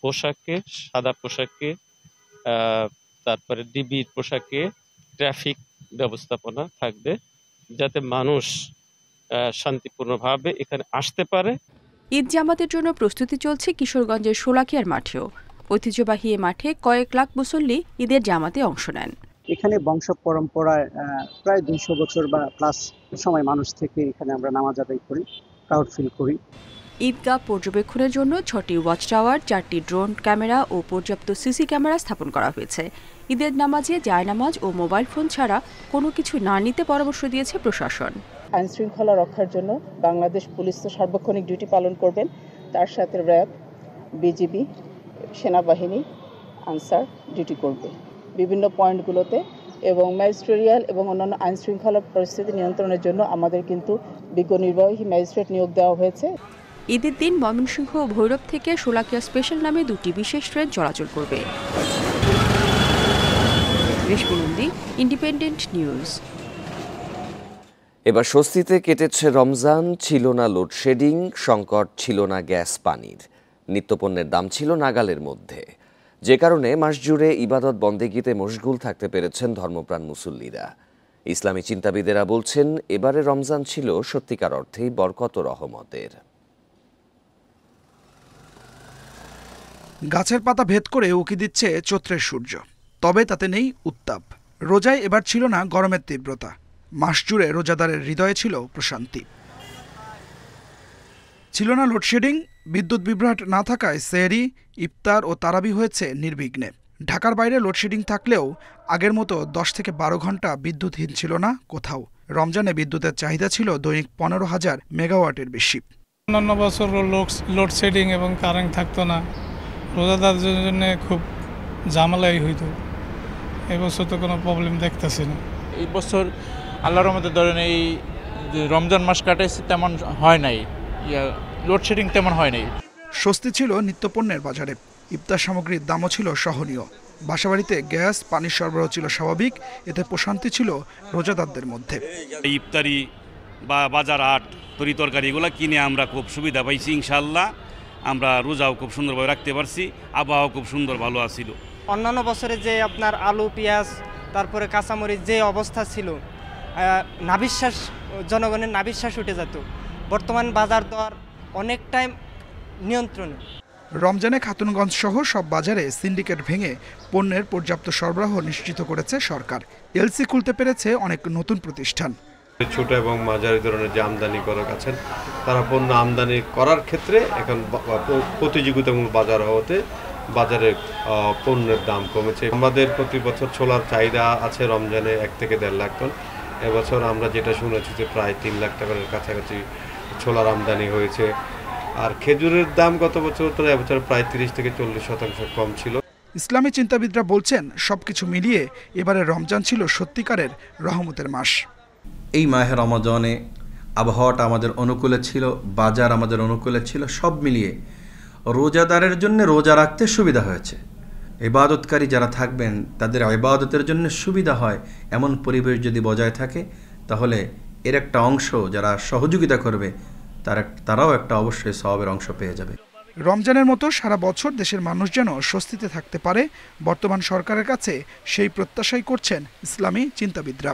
পোশাকে, সাদা পোশাকে, তারপরে ডিবির পোশাকে ট্রাফিক ব্যবস্থাপনা থাকবে যাতে মানুষ শান্তিপূর্ণভাবে এখানে আসতে পারে। ঈদ জামাতের জন্য প্রস্তুতি চলছে কিশোরগঞ্জের শোলাকিয়ার মাঠেও। ঐতিহ্যবাহী এ মাঠে কয়েক লাখ মুসল্লি ঈদের জামাতে অংশ নেন। এখানে বংশ পরম্পরায় প্রায় 200 বছর বা প্লাস সময় মানুষ থেকে এখানে আমরা নামাজ আদায় করি, প্রাউড ফিল করি। ঈদগাহ পর্যবেক্ষণের জন্য 6টি ওয়াচ টাওয়ার, 4টি ড্রোন ক্যামেরা ও পর্যাপ্ত সিসি ক্যামেরা স্থাপন করা হয়েছে। ঈদের নামাজে জায়নামাজ ও মোবাইল ফোন ছাড়া কোনো কিছু না নিতে পরামর্শ দিয়েছে প্রশাসন। আইন শৃঙ্খলা রক্ষার জন্য বাংলাদেশ পুলিশ তো সার্বক্ষণিক ডিউটি পালন করবেন, তার সাথে র্যাব, বিজিবি, সেনাবাহিনী, আনসার ডিউটি করবে। বিভিন্ন পয়েন্টগুলোতে এবং ম্যাজিস্ট্রিয়াল এবং অন্যান্য আইন শৃঙ্খলা পরিস্থিতি নিয়ন্ত্রণের জন্য আমাদের কিন্তু বিজ্ঞ নির্বাহী ম্যাজিস্ট্রেট নিয়োগ দেওয়া হয়েছে। ঈদের দিন ময়মনসিংহ ও ভৈরব থেকে শোলাকিয়া স্পেশাল নামে 2টি বিশেষ ট্রেন চলাচল করবে। রেশমি নন্দী, ইন্ডিপেন্ডেন্ট নিউজ। এবার স্বস্তিতে কেটেছে রমজান, ছিল না লোডশেডিং, সংকট ছিল না গ্যাস পানির, নিত্যপণ্যের দাম ছিল নাগালের মধ্যে, যে কারণে মাস জুড়ে ইবাদত বন্দেগীতে মশগুল থাকতে পেরেছেন ধর্মপ্রাণ মুসল্লিরা। ইসলামী চিন্তাবিদেরা বলছেন এবারে রমজান ছিল সত্যিকার অর্থেই বরকত ও রহমতের। গাছের পাতা ভেদ করে উকি দিচ্ছে চৈত্রের সূর্য, তবে তাতে নেই উত্তাপ। রোজায় এবার ছিল না গরমের তীব্রতা, মাস জুড়ে রোজাদারের হৃদয়ে ছিল প্রশান্তি। ছিল না লোডশেডিং, বিদ্যুৎ বিভ্রাট না থাকায় সেহরি, ইফতার ও তারাবি হয়েছে নির্বিঘ্নে। ঢাকার বাইরে লোডশেডিং থাকলেও আগের মতো 10 থেকে 12 ঘন্টা বিদ্যুৎহীন ছিল না কোথাও। রমজানে বিদ্যুতের চাহিদা ছিল দৈনিক 15,000 মেগাওয়াটের বেশি। অন্যান্য বছর লোডশেডিং এবং কারেন্ট থাকতো না, রোজাদারদের জন্য খুব ঝামেলাই হইতো। এবছর তো কোনো প্রবলেম দেখতেছি না। এই বছর আল্লাহর রহমতে ধরেন এই রমজান মাস কাটাইছে তেমন হয় নাই, লোডশেডিং তেমন হয় নাই। স্বস্তি ছিল নিত্যপণ্যের বাজারে, ইফতার সামগ্রীর দামও ছিল সহনীয়। বাসাবাড়িতে গ্যাস পানির সরবরাহ ছিল স্বাভাবিক, এতে প্রশান্তি ছিল রোজাদারদের মধ্যে। ইফতারি বা বাজার হাট তরি তরকারি এগুলো কিনে আমরা খুব সুবিধা পাইছি। ইনশাআল্লাহ আমরা রোজাও খুব সুন্দরভাবে রাখতে পারছি, আবহাওয়া খুব সুন্দর ভালো আছিল। অন্যান্য বছরে যে আপনার আলু পেঁয়াজ তারপরে কাঁচামরিচ যে অবস্থা ছিল, নাভিশ্বাস, জনগণের নাভিশ্বাস উঠে যেত। বর্তমান বাজার দর অনেকটাই নিয়ন্ত্রণে। রমজানে খাতুনগঞ্জ সহ সব বাজারে সিন্ডিকেট ভেঙে পণ্যের পর্যাপ্ত সরবরাহ নিশ্চিত করেছে সরকার। এলসি খুলতে পেরেছে অনেক নতুন প্রতিষ্ঠান। ছোট এবং মাঝারি ধরনের যে আমদানি করার আছেন, তারা পণ্য আমদানি করার ক্ষেত্রে এখন প্রতিযোগিতামূলক বাজার হওয়াতে বাজারে পণ্যের দাম কমেছে। আমাদের প্রতি বছর ছোলার চাহিদা আছে রমজানে 1 থেকে 1.5 লাখ টন। এবছর আমরা যেটা শুনেছি যে প্রায় 3 লাখ টাকার কাছাকাছি ছোলার আমদানি হয়েছে। আর খেজুরের দাম গত বছর তো এবছর প্রায় 30 থেকে 40% কম ছিল। ইসলামী চিন্তাবিদরা বলছেন সবকিছু মিলিয়ে এবারে রমজান ছিল সত্যিকারের রহমতের মাস। এই মাহে রমজানে আবহাওয়াটা আমাদের অনুকূলে ছিল, বাজার আমাদের অনুকূলে ছিল, সব মিলিয়ে রোজাদারের জন্য রোজা রাখতে সুবিধা হয়েছে। ইবাদতকারী যারা থাকবেন তাদের ইবাদতের জন্য সুবিধা হয় এমন পরিবেশ যদি বজায় থাকে, তাহলে এর একটা অংশ যারা সহযোগিতা করবে তারাও একটা অবশ্যই সওয়াবের অংশ পেয়ে যাবে। রমজানের মতো সারা বছর দেশের মানুষ যেন স্বস্তিতে থাকতে পারে, বর্তমান সরকারের কাছে সেই প্রত্যাশাই করছেন ইসলামী চিন্তাবিদরা।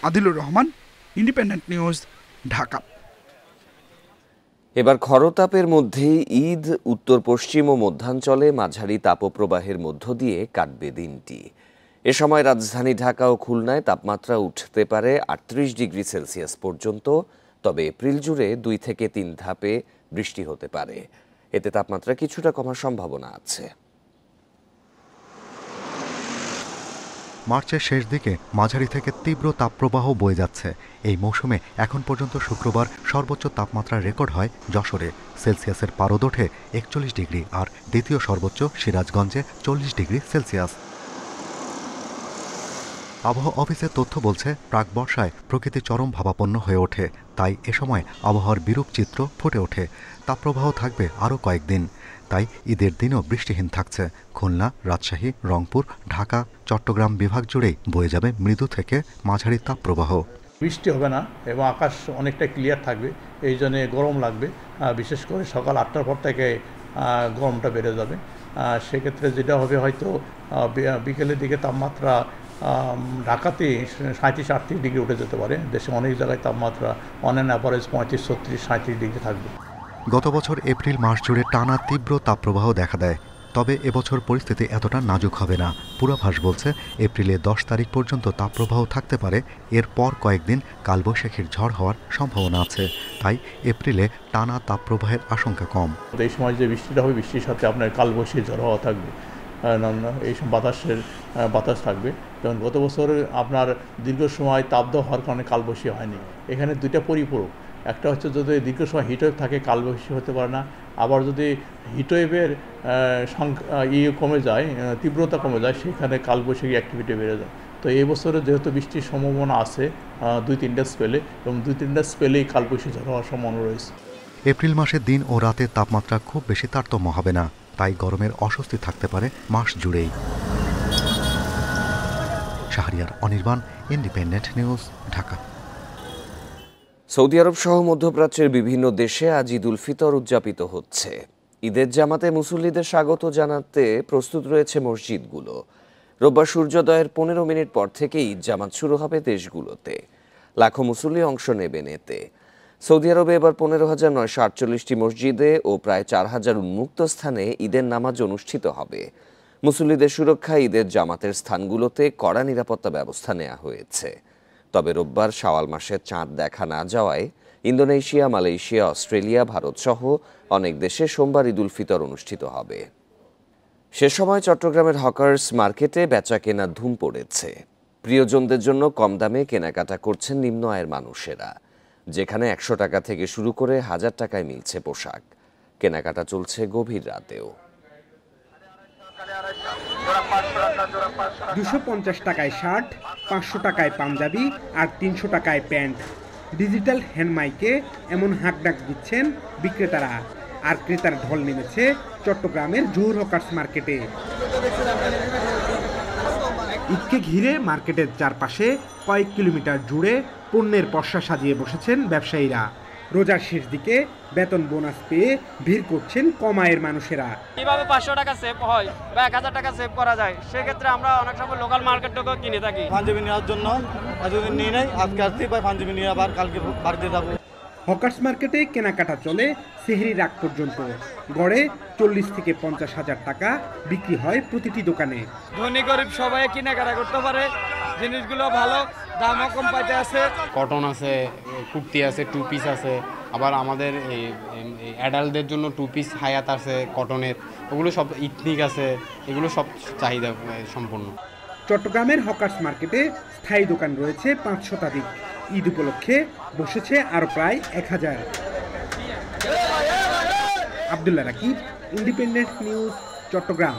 Adilur Rahman, independent news, Dhaka. এবার খরতাপের মধ্যেই ঈদ। উত্তর পশ্চিম ও মধ্যাঞ্চলে মাঝারি তাপপ্রবাহের মধ্য দিয়ে কাটবে দিনটি। এ সময় রাজধানী ঢাকা ও খুলনায় তাপমাত্রা উঠতে পারে 38 ডিগ্রি সেলসিয়াস পর্যন্ত। তবে এপ্রিল জুড়ে 2 থেকে 3 ধাপে বৃষ্টি হতে পারে, এতে তাপমাত্রা কিছুটা কমার সম্ভাবনা আছে। মার্চের শেষ দিকে মাঝারি থেকে তীব্র তাপপ্রবাহ বয়ে যাচ্ছে। এই মৌসুমে এখন পর্যন্ত শুক্রবার সর্বোচ্চ তাপমাত্রা রেকর্ড হয় যশোরে, সেলসিয়াসের পারদ ওঠে 41 ডিগ্রি, আর দ্বিতীয় সর্বোচ্চ সিরাজগঞ্জে 40 ডিগ্রি সেলসিয়াস। আবহাওয়া অফিসের তথ্য বলছে প্রাক বর্ষায় প্রকৃতি চরম ভাবাপন্ন হয়ে ওঠে, তাই এ সময় আবহাওয়ার বিরূপ চিত্র ফুটে ওঠে। তাপপ্রবাহ থাকবে আরও কয়েকদিন, তাই ঈদের দিনও বৃষ্টিহীন থাকছে। খুলনা, রাজশাহী, রংপুর, ঢাকা, চট্টগ্রাম বিভাগ জুড়েই বয়ে যাবে মৃদু থেকে মাঝারি তাপপ্রবাহ। বৃষ্টি হবে না এবং আকাশ অনেকটা ক্লিয়ার থাকবে, এই জন্যে গরম লাগবে। বিশেষ করে সকাল 8টার পর থেকে গরমটা বেড়ে যাবে। সেক্ষেত্রে যেটা হবে, হয়তো বিকেলের দিকে তাপমাত্রা ঢাকাতে 37-38 ডিগ্রি উঠে যেতে পারে। দেশে অনেক জায়গায় তাপমাত্রা অন অ্যান অ্যাভারেজ 35-36-37 ডিগ্রি থাকবে। গত বছর এপ্রিল মাস জুড়ে টানা তীব্র তাপপ্রবাহ দেখা দেয়, তবে এবছর পরিস্থিতি এতটা নাজুক হবে না। পূর্বাভাস বলছে এপ্রিলে 10 তারিখ পর্যন্ত তাপপ্রবাহ থাকতে পারে, এরপর কয়েকদিন কালবৈশাখীর ঝড় হওয়ার সম্ভাবনা আছে। তাই এপ্রিলে টানা তাপপ্রবাহের আশঙ্কা কম। এই সময় যে বৃষ্টিটা হবে, বৃষ্টির সাথে আপনার কালবৈশাখী ঝড় হওয়া থাকবে, এই সব বাতাস থাকবে। যেমন গত বছর আপনার দীর্ঘ সময় তাপদাহ হওয়ার কারণে কালবৈশাখী হয়নি। এখানে দুইটা পরিপূরক, একটা হচ্ছে যদি দীর্ঘ সময় হিটওয়েভ থাকে কালবৈশাখী হতে পারে না, আবার যদি হিটওয়েভের কমে যায়, তীব্রতা কমে যায়, সেখানে কালবৈশাখী অ্যাক্টিভিটি বেড়ে যায়। তো এই বছরে যেহেতু বৃষ্টির সম্ভাবনা আছে 2-3টা স্পেলে, এবং 2-3টা স্পেলেই কালবৈশাখী ঝড় হওয়ার সম্ভাবনা রয়েছে। এপ্রিল মাসে দিন ও রাতের তাপমাত্রা খুব বেশি তারতম্য হবে না, তাই গরমের অস্বস্তি থাকতে পারে মাস জুড়েই। Shahriar Anirban, independent news, Dhaka. সৌদি আরব সহ মধ্যপ্রাচ্যের বিভিন্ন দেশে আজ ঈদ উল ফিতর উদযাপিত হচ্ছে। ঈদের জামাতে মুসল্লিদের স্বাগত জানাতে প্রস্তুত রয়েছে মসজিদগুলো। রোববার সূর্যোদয়ের 15 মিনিট পর থেকেই ঈদ জামাত শুরু হবে দেশগুলোতে। লাখো মুসল্লি অংশ নেবেন এতে। সৌদি আরবে এবার 15,948টি মসজিদে ও প্রায় 4,000 উন্মুক্ত স্থানে ঈদের নামাজ অনুষ্ঠিত হবে। মুসল্লিদের সুরক্ষায় ঈদের জামাতের স্থানগুলোতে কড়া নিরাপত্তা ব্যবস্থা নেওয়া হয়েছে। তবে রোববার শাওয়াল মাসের চাঁদ দেখা না যাওয়ায় ইন্দোনেশিয়া, মালয়েশিয়া, অস্ট্রেলিয়া, ভারত সহ অনেক দেশে সোমবার ঈদ উল ফিতর অনুষ্ঠিত হবে। সে সময় চট্টগ্রামের হকার্স মার্কেটে বেচা কেনার ধুম পড়েছে। প্রিয়জনদের জন্য কম দামে কেনাকাটা করছেন নিম্ন আয়ের মানুষেরা, যেখানে 100 টাকা থেকে শুরু করে 1000 টাকায় মিলছে পোশাক। কেনাকাটা চলছে গভীর রাতেও। 250 টাকায় শার্ট, 500 টাকায় পাঞ্জাবি আর 300 টাকায় প্যান্ট। ডিজিটাল হ্যান্ডমাইকে এমন হাঁকডাক দিচ্ছেন বিক্রেতারা। আর ক্রেতার ঢল নেমেছে চট্টগ্রামের জহুর হকার্স মার্কেটে। ঈদকে ঘিরে মার্কেটের চারপাশে কয়েক কিলোমিটার জুড়ে পণ্যের পসরা সাজিয়ে বসেছেন ব্যবসায়ীরা। রোজার শেষ দিকে বেতন বোনাস পেয়ে ভিড় করছেন কম আয়ের মানুষেরা। কিভাবে 500 টাকা সেভ হয় বা 1000 টাকা সেভ করা যায়, সেক্ষেত্রে আমরা অনেক সময় লোকাল মার্কেট থেকেও কিনে থাকি। পাঞ্জাবি নেওয়ার জন্য যদি নিয়ে নেই, আজকে আসছি বা পাঞ্জাবি নিয়ে আবার কালকে বাড়িতে যাবো। হকার্স মার্কেটে কেনাকাটা চলে সেহরির আগ পর্যন্ত। গড়ে 40 থেকে 50 হাজার টাকা বিক্রি হয় প্রতিটি দোকানে। ধনী গরিব সবাই কেনাকাটা করতে পারে, জিনিসগুলো ভালো, দামও কম পাইতে আছে। কটন আছে, কুর্তি আছে, 2 পিস আছে, আবার আমাদের এই অ্যাডাল্টদের জন্য 2 পিস হায়াত আছে কটনের, ওগুলো সব ইথনিক আছে, এগুলো সব চাহিদা সম্পন্ন। চট্টগ্রামের হকার্স মার্কেটে স্থায়ী দোকান রয়েছে 5 শতাধিক। ঈদ উপলক্ষে বসেছে আরও প্রায় 1000। Abdullah Rakib, independent news, Chattogram.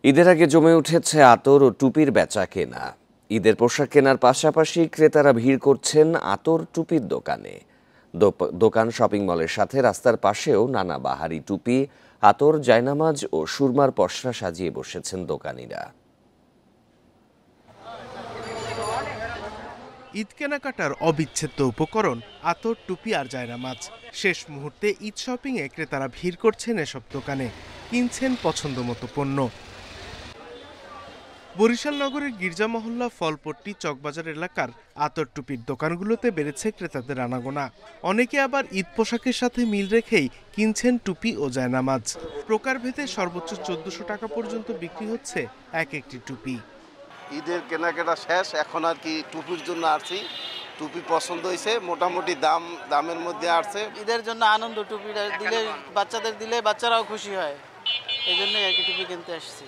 ঈদের আগে জমে উঠেছে আতর ও টুপির বেচা কেনা। ঈদের পোশাক কেনার পাশাপাশি ক্রেতারা ভিড় করছেন আতর টুপির দোকানে। দোকান শপিং মলের সাথে রাস্তার পাশেও নানা বাহারি টুপি, আতর, জায়নামাজ ও সুরমার পসরা সাজিয়ে বসেছেন দোকানিরা। ঈদ কেনাকাটার অবিচ্ছেদ্য উপকরণ আতর, টুপি আর জায়নামাজ। শেষ মুহূর্তে ঈদ শপিংয়ে ক্রেতারা ভিড় করছেন এসব দোকানে, কিনছেন পছন্দ মতো পণ্য। বরিশাল নগরের গির্জা মহল্লা, ফলপট্টি, চকবাজার এলাকার আতর টুপির দোকানগুলোতে বেড়েছে ক্রেতাদের আনাগোনা। অনেকে আবার ঈদ পোশাকের সাথে মিল রেখেই কিনছেন টুপি ও জায়নামাজ। প্রকারভেদে সর্বোচ্চ 1400 টাকা পর্যন্ত বিক্রি হচ্ছে এক একটি টুপি। ঈদের কেনাকাটা শেষ, এখন আর কি টুপির জন্য আসছি। টুপি পছন্দ হয়েছে, মোটামুটি দামের মধ্যে আসছে। ঈদের জন্য আনন্দ, টুপি দিলে বাচ্চাদের দিলে বাচ্চারাও খুশি হয়, এই জন্যই আর কি টুপি কিনতে আসছি।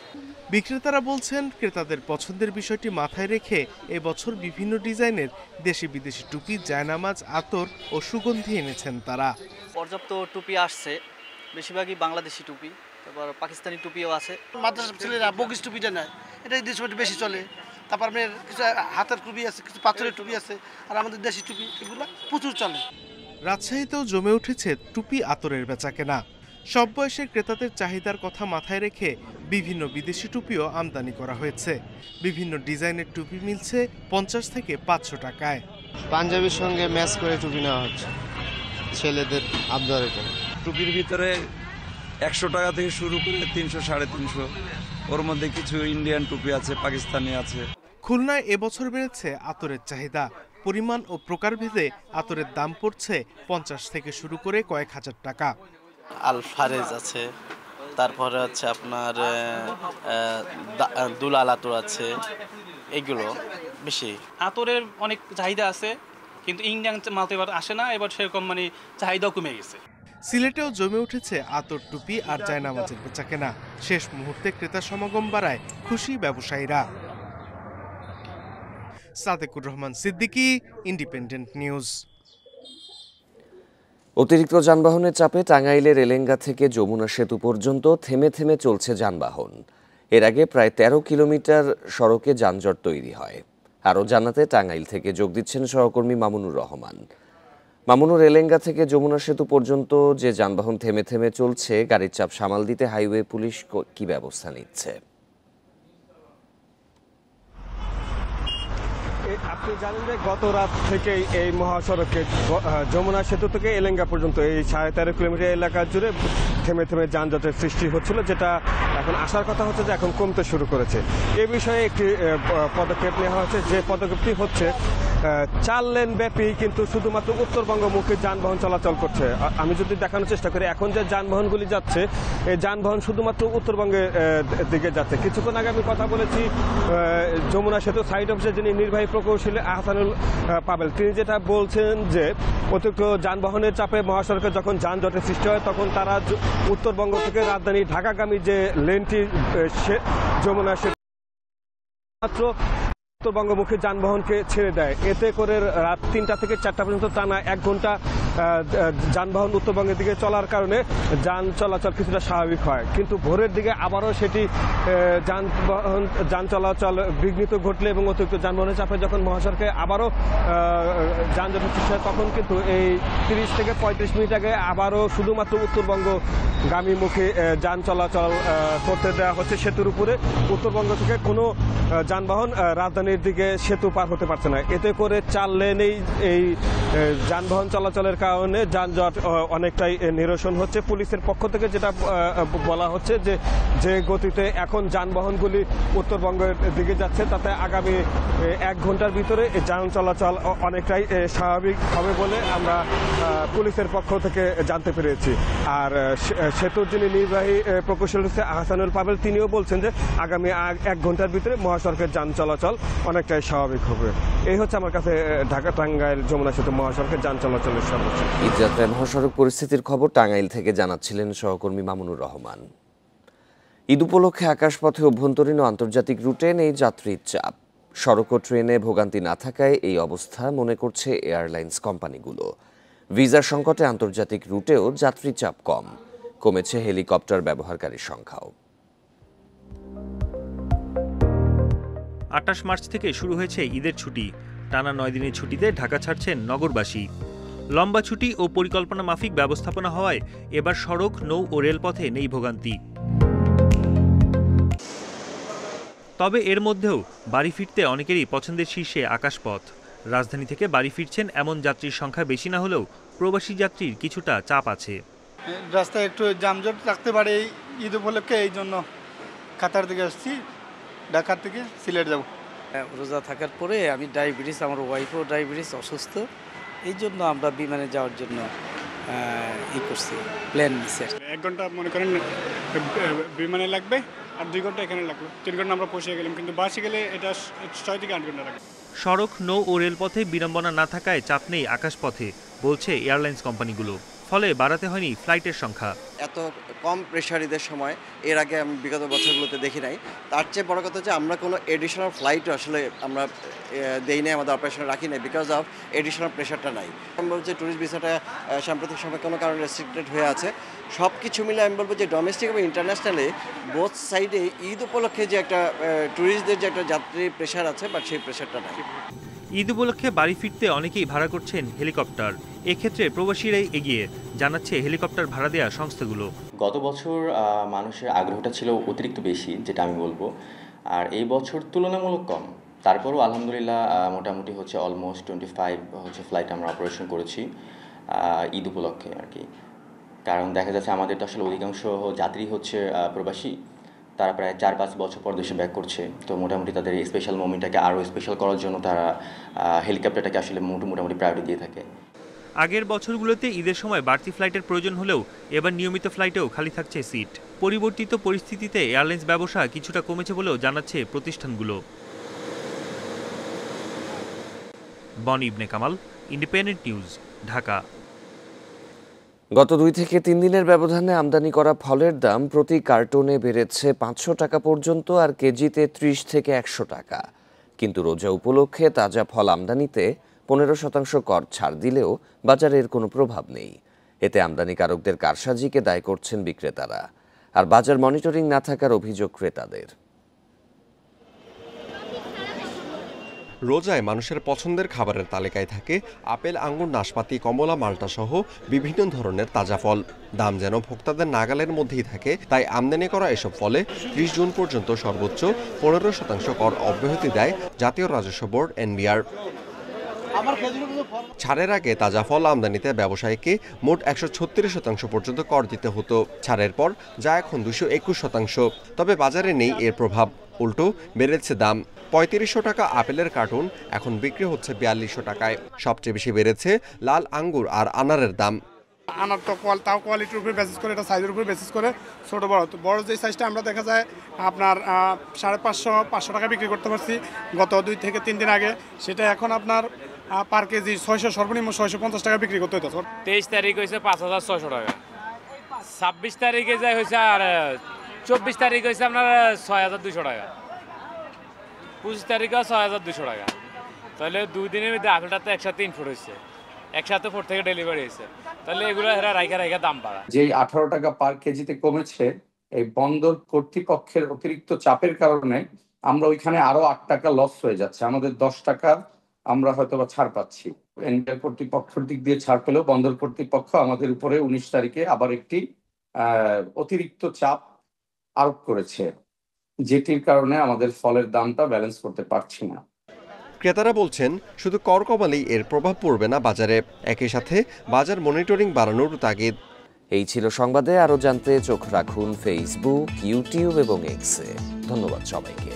বিক্রেতারা বলছেন ক্রেতাদের পছন্দের বিষয়টি মাথায় রেখে এবছর বিভিন্ন ডিজাইনের দেশি বিদেশি টুপি, জায়নামাজ, আতর ও সুগন্ধি এনেছেন তারা। পর্যাপ্ত টুপি আসছে, বেশিরভাগই বাংলাদেশি টুপি, তারপর পাকিস্তানি টুপিও আছে। মাদ্রাসা ছেলেরা বগিস টুপিটা নেয়, এটা দেশি বেশি চলে। তারপর আপনার কিছু হাতের টুপি আছে, কিছু পাথরের টুপি আছে, আর আমাদের দেশি টুপি এগুলো প্রচুর চলে। রাজশাহীতেও জমে উঠেছে টুপি, আতরের বেচাকেনা। সব বয়সের ক্রেতাদের চাহিদার কথা মাথায় রেখে বিভিন্ন বিদেশি টুপিও আমদানি করা হয়েছে। বিভিন্ন ডিজাইনের টুপি মিলছে 50 থেকে 500 টাকায়। পাঞ্জাবির সঙ্গে ম্যাচ করে টুপি নেওয়া হচ্ছে ছেলেদের আবদারের জন্য। টুপির ভিতরে 100 টাকা থেকে শুরু করে 300, 350, ওর মধ্যে কিছু ইন্ডিয়ান টুপি আছে, পাকিস্তানি আছে। খুলনায় এবছর বেড়েছে আতরের চাহিদা। পরিমাণ ও প্রকারভেদে আতরের দাম পড়ছে 50 থেকে শুরু করে কয়েক হাজার টাকা। আলফারেজ আছে, তারপরে হচ্ছে আপনার দুলাল আতর আছে, এগুলো বেশি। আতরের অনেক চাহিদা আছে, কিন্তু ইন্ডিয়ান মাল এবার আসে না, এবার সেরকম মানে চাহিদাও কমে গেছে। সিলেটেও জমে উঠেছে আতর, টুপি আর জায়নামাজের বেচাকেনা। শেষ মুহূর্তে ক্রেতা সমাগম বাড়ায় খুশি ব্যবসায়ীরা। Sadequr Rahman Siddiqui, independent news. অতিরিক্ত যানবাহনের চাপে টাঙ্গাইলের এলেঙ্গা থেকে যমুনা সেতু পর্যন্ত থেমে থেমে চলছে যানবাহন। এর আগে প্রায় 13 কিলোমিটার সড়কে যানজট তৈরি হয়। আরও জানাতে টাঙ্গাইল থেকে যোগ দিচ্ছেন সহকর্মী মামুনুর রহমান। মামুনুর, এলেঙ্গা থেকে যমুনা সেতু পর্যন্ত যে যানবাহন থেমে থেমে চলছে, গাড়ির চাপ সামাল দিতে হাইওয়ে পুলিশ কি ব্যবস্থা নিচ্ছে? আপনি জানেন যে গত রাত থেকেই এই মহাসড়কে যমুনা সেতু থেকে এলেঙ্গা পর্যন্ত এই 13.5 কিলোমিটার এলাকা জুড়ে থেমে থেমে যানজটের সৃষ্টি হচ্ছিল, যেটা এখন আসার কথা হচ্ছে যে এখন কমতে শুরু করেছে। এ বিষয়ে একটি পদক্ষেপ নেওয়া হচ্ছে, যে পদক্ষেপটি হচ্ছে 4 লেন ব্যাপী কিন্তু শুধুমাত্র উত্তরবঙ্গমুখী যানবাহন চলাচল করছে। আমি যদি দেখানোর চেষ্টা করি, এখন যে যানবাহনগুলি যাচ্ছে এই যানবাহন শুধুমাত্র উত্তরবঙ্গের দিকে যাচ্ছে। কিছুক্ষণ আগে আমি কথা বলেছি যমুনা সেতু সাইড অফিসের যিনি নির্বাহী প্রকৌশলী আহসানুল পাবেল, তিনি যেটা বলছেন যে অতিরিক্ত যানবাহনের চাপে মহাসড়কে যখন যানজটের সৃষ্টি হয় তখন তারা উত্তরবঙ্গ থেকে রাজধানী ঢাকাগামী যে লেনটি যমুনা সেতু মাত্র উত্তরবঙ্গমুখী যানবাহনকে ছেড়ে দেয়। এতে করে রাত 3টা থেকে 4টা পর্যন্ত টানা 1 ঘন্টা যানবাহন উত্তরবঙ্গের দিকে চলার কারণে যান চলাচল কিছুটা স্বাভাবিক হয়, কিন্তু ভোরের দিকে আবারও সেটি যান চলাচল বিঘ্নিত ঘটলে এবং অতিরিক্ত যানবাহনের চাপে যখন মহাসড়কে আবারও যানজটের সৃষ্টি হয় তখন কিন্তু এই 30 থেকে 35 মিনিট আগে আবারও শুধুমাত্র উত্তরবঙ্গগামীমুখী যান চলাচল করতে দেওয়া হচ্ছে সেতুর উপরে। উত্তরবঙ্গ থেকে কোনো যানবাহন রাজধানীর দিকে সেতু পার হতে পারছে না। এতে করে 4 লেনেই এই যানবাহন চলাচলের কারণে যানজট অনেকটাই নিরসন হচ্ছে। পুলিশের পক্ষ থেকে যেটা বলা হচ্ছে যে গতিতে এখন যানবাহনগুলি উত্তরবঙ্গের দিকে যাচ্ছে তাতে আগামী 1 ঘন্টার ভিতরে যান চলাচল অনেকটাই স্বাভাবিক হবে বলে আমরা পুলিশের পক্ষ থেকে জানতে পেরেছি। আর সেতুর যিনি নির্বাহী প্রকৌশলী আহসানুল পাবেল, তিনিও বলছেন যে আগামী 1 ঘন্টার ভিতরে মহাসড়কের যান চলাচল অনেকটাই স্বাভাবিক হবে। এই হচ্ছে আমার কাছে ঢাকা টাঙ্গাইল যমুনা সেতু মহাসড়কের যান চলাচলের সর্বোচ্চ। ঈদযাত্রায় মহাসড়ক পরিস্থিতির খবর টাঙ্গাইল থেকে জানাচ্ছিলেন সহকর্মী মামুনুর রহমান। ঈদ উপলক্ষে আকাশপথে অভ্যন্তরীণ ও আন্তর্জাতিক রুটে নেই যাত্রীর চাপ। সড়ক ও ট্রেনে ভোগান্তি না থাকায় এই অবস্থা মনে করছে এয়ারলাইন্স কোম্পানিগুলো। ভিসা সংকটে আন্তর্জাতিক রুটেও যাত্রী চাপ কম, কমেছে হেলিকপ্টার ব্যবহারকারীর সংখ্যাও। 28 মার্চ থেকে শুরু হয়েছে ঈদের ছুটি। টানা 9 দিনের ছুটিতে ঢাকা ছাড়ছেন নগরবাসী। লম্বা ছুটি ও পরিকল্পনা মাফিক ব্যবস্থাপনা হওয়ায় এবার সড়ক, নৌ ও রেলপথে নেই ভোগান্তি। তবে এর মধ্যেও বাড়ি ফিরতে অনেকেরই পছন্দের শীর্ষে আকাশপথ। রাজধানী থেকে বাড়ি ফিরছেন এমন যাত্রীর সংখ্যা বেশি না হলেও প্রবাসী যাত্রীর কিছুটা চাপ আছে। রাস্তায় একটু যানজট থাকতে পারে ঈদ উপলক্ষে, এই জন্য কাতার থেকে আসছি, ঢাকার থেকে সিলেট যাব। রোজা থাকার পরে আমি ডায়াবেটিস, আমার ওয়াইফও ডায়াবেটিস, অসুস্থ, এই জন্য আমরা বিমানে যাওয়ার জন্য করছি, প্ল্যান নিচ্ছে। 1 ঘন্টা মনে করেন বিমানে লাগবে আর 2 ঘন্টা এখানে লাগবে, 3 ঘন্টা আমরা পৌঁছে গেলাম, কিন্তু বাসে গেলে এটা 6 থেকে 8 ঘন্টা লাগবে। সড়ক, নৌ ও রেলপথে বিড়ম্বনা না থাকায় চাপ নেই আকাশপথে, বলছে এয়ারলাইন্স কোম্পানিগুলো। ফলে বাড়াতে হয়নি ফ্লাইটের সংখ্যা। এত কম প্রেশার ঈদের সময় এর আগে আমি বিগত বছরগুলোতে দেখি নাই। তার চেয়ে বড় কথা হচ্ছে আমরা কোনো এডিশনাল ফ্লাইটও আসলে আমরা দেই নাই, আমাদের অপারেশনে রাখি নাই, বিকজ অফ এডিশনাল প্রেশারটা নাই। আমি বলছি ট্যুরিস্ট ভিসাটা সাম্প্রতিক সময় কোনো কারণে রেস্ট্রিক্টেড হয়ে আছে। সব কিছু মিলে আমি বলবো যে ডোমেস্টিক এবং ইন্টারন্যাশনালে বোথ সাইডে ঈদ উপলক্ষে যে একটা ট্যুরিস্টদের যে একটা যাত্রী প্রেশার আছে, বাট সেই প্রেশারটা নাই। ঈদ উপলক্ষে বাড়ি ফিরতে অনেকেই ভাড়া করছেন হেলিকপ্টার। এক্ষেত্রে প্রবাসীরাই এগিয়ে, জানাচ্ছে হেলিকপ্টার ভাড়া দেওয়া সংস্থাগুলো। গত বছর মানুষের আগ্রহটা ছিল অতিরিক্ত বেশি, যেটা আমি বলবো, আর এই বছর তুলনামূলক কম। তারপরও আলহামদুলিল্লাহ মোটামুটি হচ্ছে অলমোস্ট 25 হচ্ছে ফ্লাইট আমরা অপারেশন করেছি ঈদ উপলক্ষে আর কি। কারণ দেখা যাচ্ছে আমাদের তো আসলে অধিকাংশ যাত্রী হচ্ছে প্রবাসী, তারা প্রায় 4-5 বছর পর দেশে ব্যাক করছে। তো মোটামুটি তাদের এই স্পেশাল মোমেন্টটাকে আরও স্পেশাল করার জন্য তারা হেলিকপ্টারটাকে আসলে মোটামুটি প্রায়োরিটি দিয়ে থাকে। আগের বছরগুলোতে ঈদের সময় বাড়তি ফ্লাইটের প্রয়োজন হলেও এবার নিয়মিত ফ্লাইটেও খালি থাকছে সিট। পরিবর্তিত পরিস্থিতিতে এয়ারলাইন্স ব্যবসা কিছুটা কমেছে বলেও জানাচ্ছে প্রতিষ্ঠানগুলো। বনি ইবনে কামাল, ইন্ডিপেন্ডেন্ট নিউজ, ঢাকা। গত 2 থেকে 3 দিনের ব্যবধানে আমদানি করা ফলের দাম প্রতি কার্টনে বেড়েছে 500 টাকা পর্যন্ত, আর কেজিতে 30 থেকে 100 টাকা। কিন্তু রোজা উপলক্ষে তাজা ফল আমদানিতে 15% কর ছাড় দিলেও বাজারের কোনো প্রভাব নেই। এতে আমদানিকারকদের কারসাজিকে দায়ী করছেন বিক্রেতারা, আর বাজার মনিটরিং না থাকার অভিযোগ ক্রেতাদের। রোজায় মানুষের পছন্দের খাবারের তালিকায় থাকে আপেল, আঙ্গুর, নাশপাতি, কমলা, মাল্টা সহ বিভিন্ন ধরনের তাজা ফল। দাম যেন ভোক্তাদের নাগালের মধ্যেই থাকে, তাই আমদানি করা এসব ফলে 30 জুন পর্যন্ত সর্বোচ্চ 15% কর অব্যাহতি দেয় জাতীয় রাজস্ব বোর্ড NBR। ছাড়ের আগে তাজা ফল আমদানিতে ব্যবসায়ীকে মোট 136% পর্যন্ত কর দিতে হতো। ছাড়ের পর যা এখন 221%। তবে বাজারে নেই এর প্রভাব, উল্টো বেড়েছে দাম। 3500 টাকা আপেলের কার্টুন এখন বিক্রি হচ্ছে 4200 টাকায়। সবচেয়ে বেশি বেড়েছে লাল আঙ্গুর আর আনারের দাম। আনার তো তাও কোয়ালিটির উপরে বেসিস করে, এটা সাইজের উপরে বেসিস করে ছোট বড়। তো বড় যে সাইজটা আমরা দেখা যায় আপনার 550-500 টাকা বিক্রি করতে পারছি গত 2 থেকে 3 দিন আগে, সেটা এখন আপনার পার কেজি 600, সর্বনিম্ন 650 টাকা বিক্রি করতে হতো। 23 তারিখ হয়েছে 5600 টাকা, 26 তারিখে যাই হয়েছে, আর 24 তারিখ হয়েছে আপনার 6200 টাকা, 25 তারিখে 6200 টাকা। তাহলে 2 দিনের মধ্যে আপেলটা তো একসাথে ইনপুট হয়েছে, একসাথে ফোর থেকে ডেলিভারি হয়েছে, তাহলে এগুলো এরা রাইখা দাম বাড়া। যে 18 টাকা পার কেজিতে কমেছে, এই বন্দর কর্তৃপক্ষের অতিরিক্ত চাপের কারণে আমরা ওইখানে আরো 8 টাকা লস হয়ে যাচ্ছে। আমাদের 10 টাকা আমরা হয়তো বা ছাড় পাচ্ছি। এনবিআর কর্তৃপক্ষের দিক দিয়ে ছাড় পেলেও বন্দর কর্তৃপক্ষ আমাদের উপরে 19 তারিখে আবার একটি অতিরিক্ত চাপ আরোপ করেছে, যেটির কারণে আমাদের ফলের দামটা ব্যালেন্স করতে পারছি না। ক্রেতারা বলছেন শুধু কর কমালেই এর প্রভাব পড়বে না বাজারে, একই সাথে বাজার মনিটরিং বাড়ানোর তাগিদ। এই ছিল সংবাদে। আরও জানতে চোখ রাখুন ফেসবুক, ইউটিউব এবং এক্সে। ধন্যবাদ সবাইকে।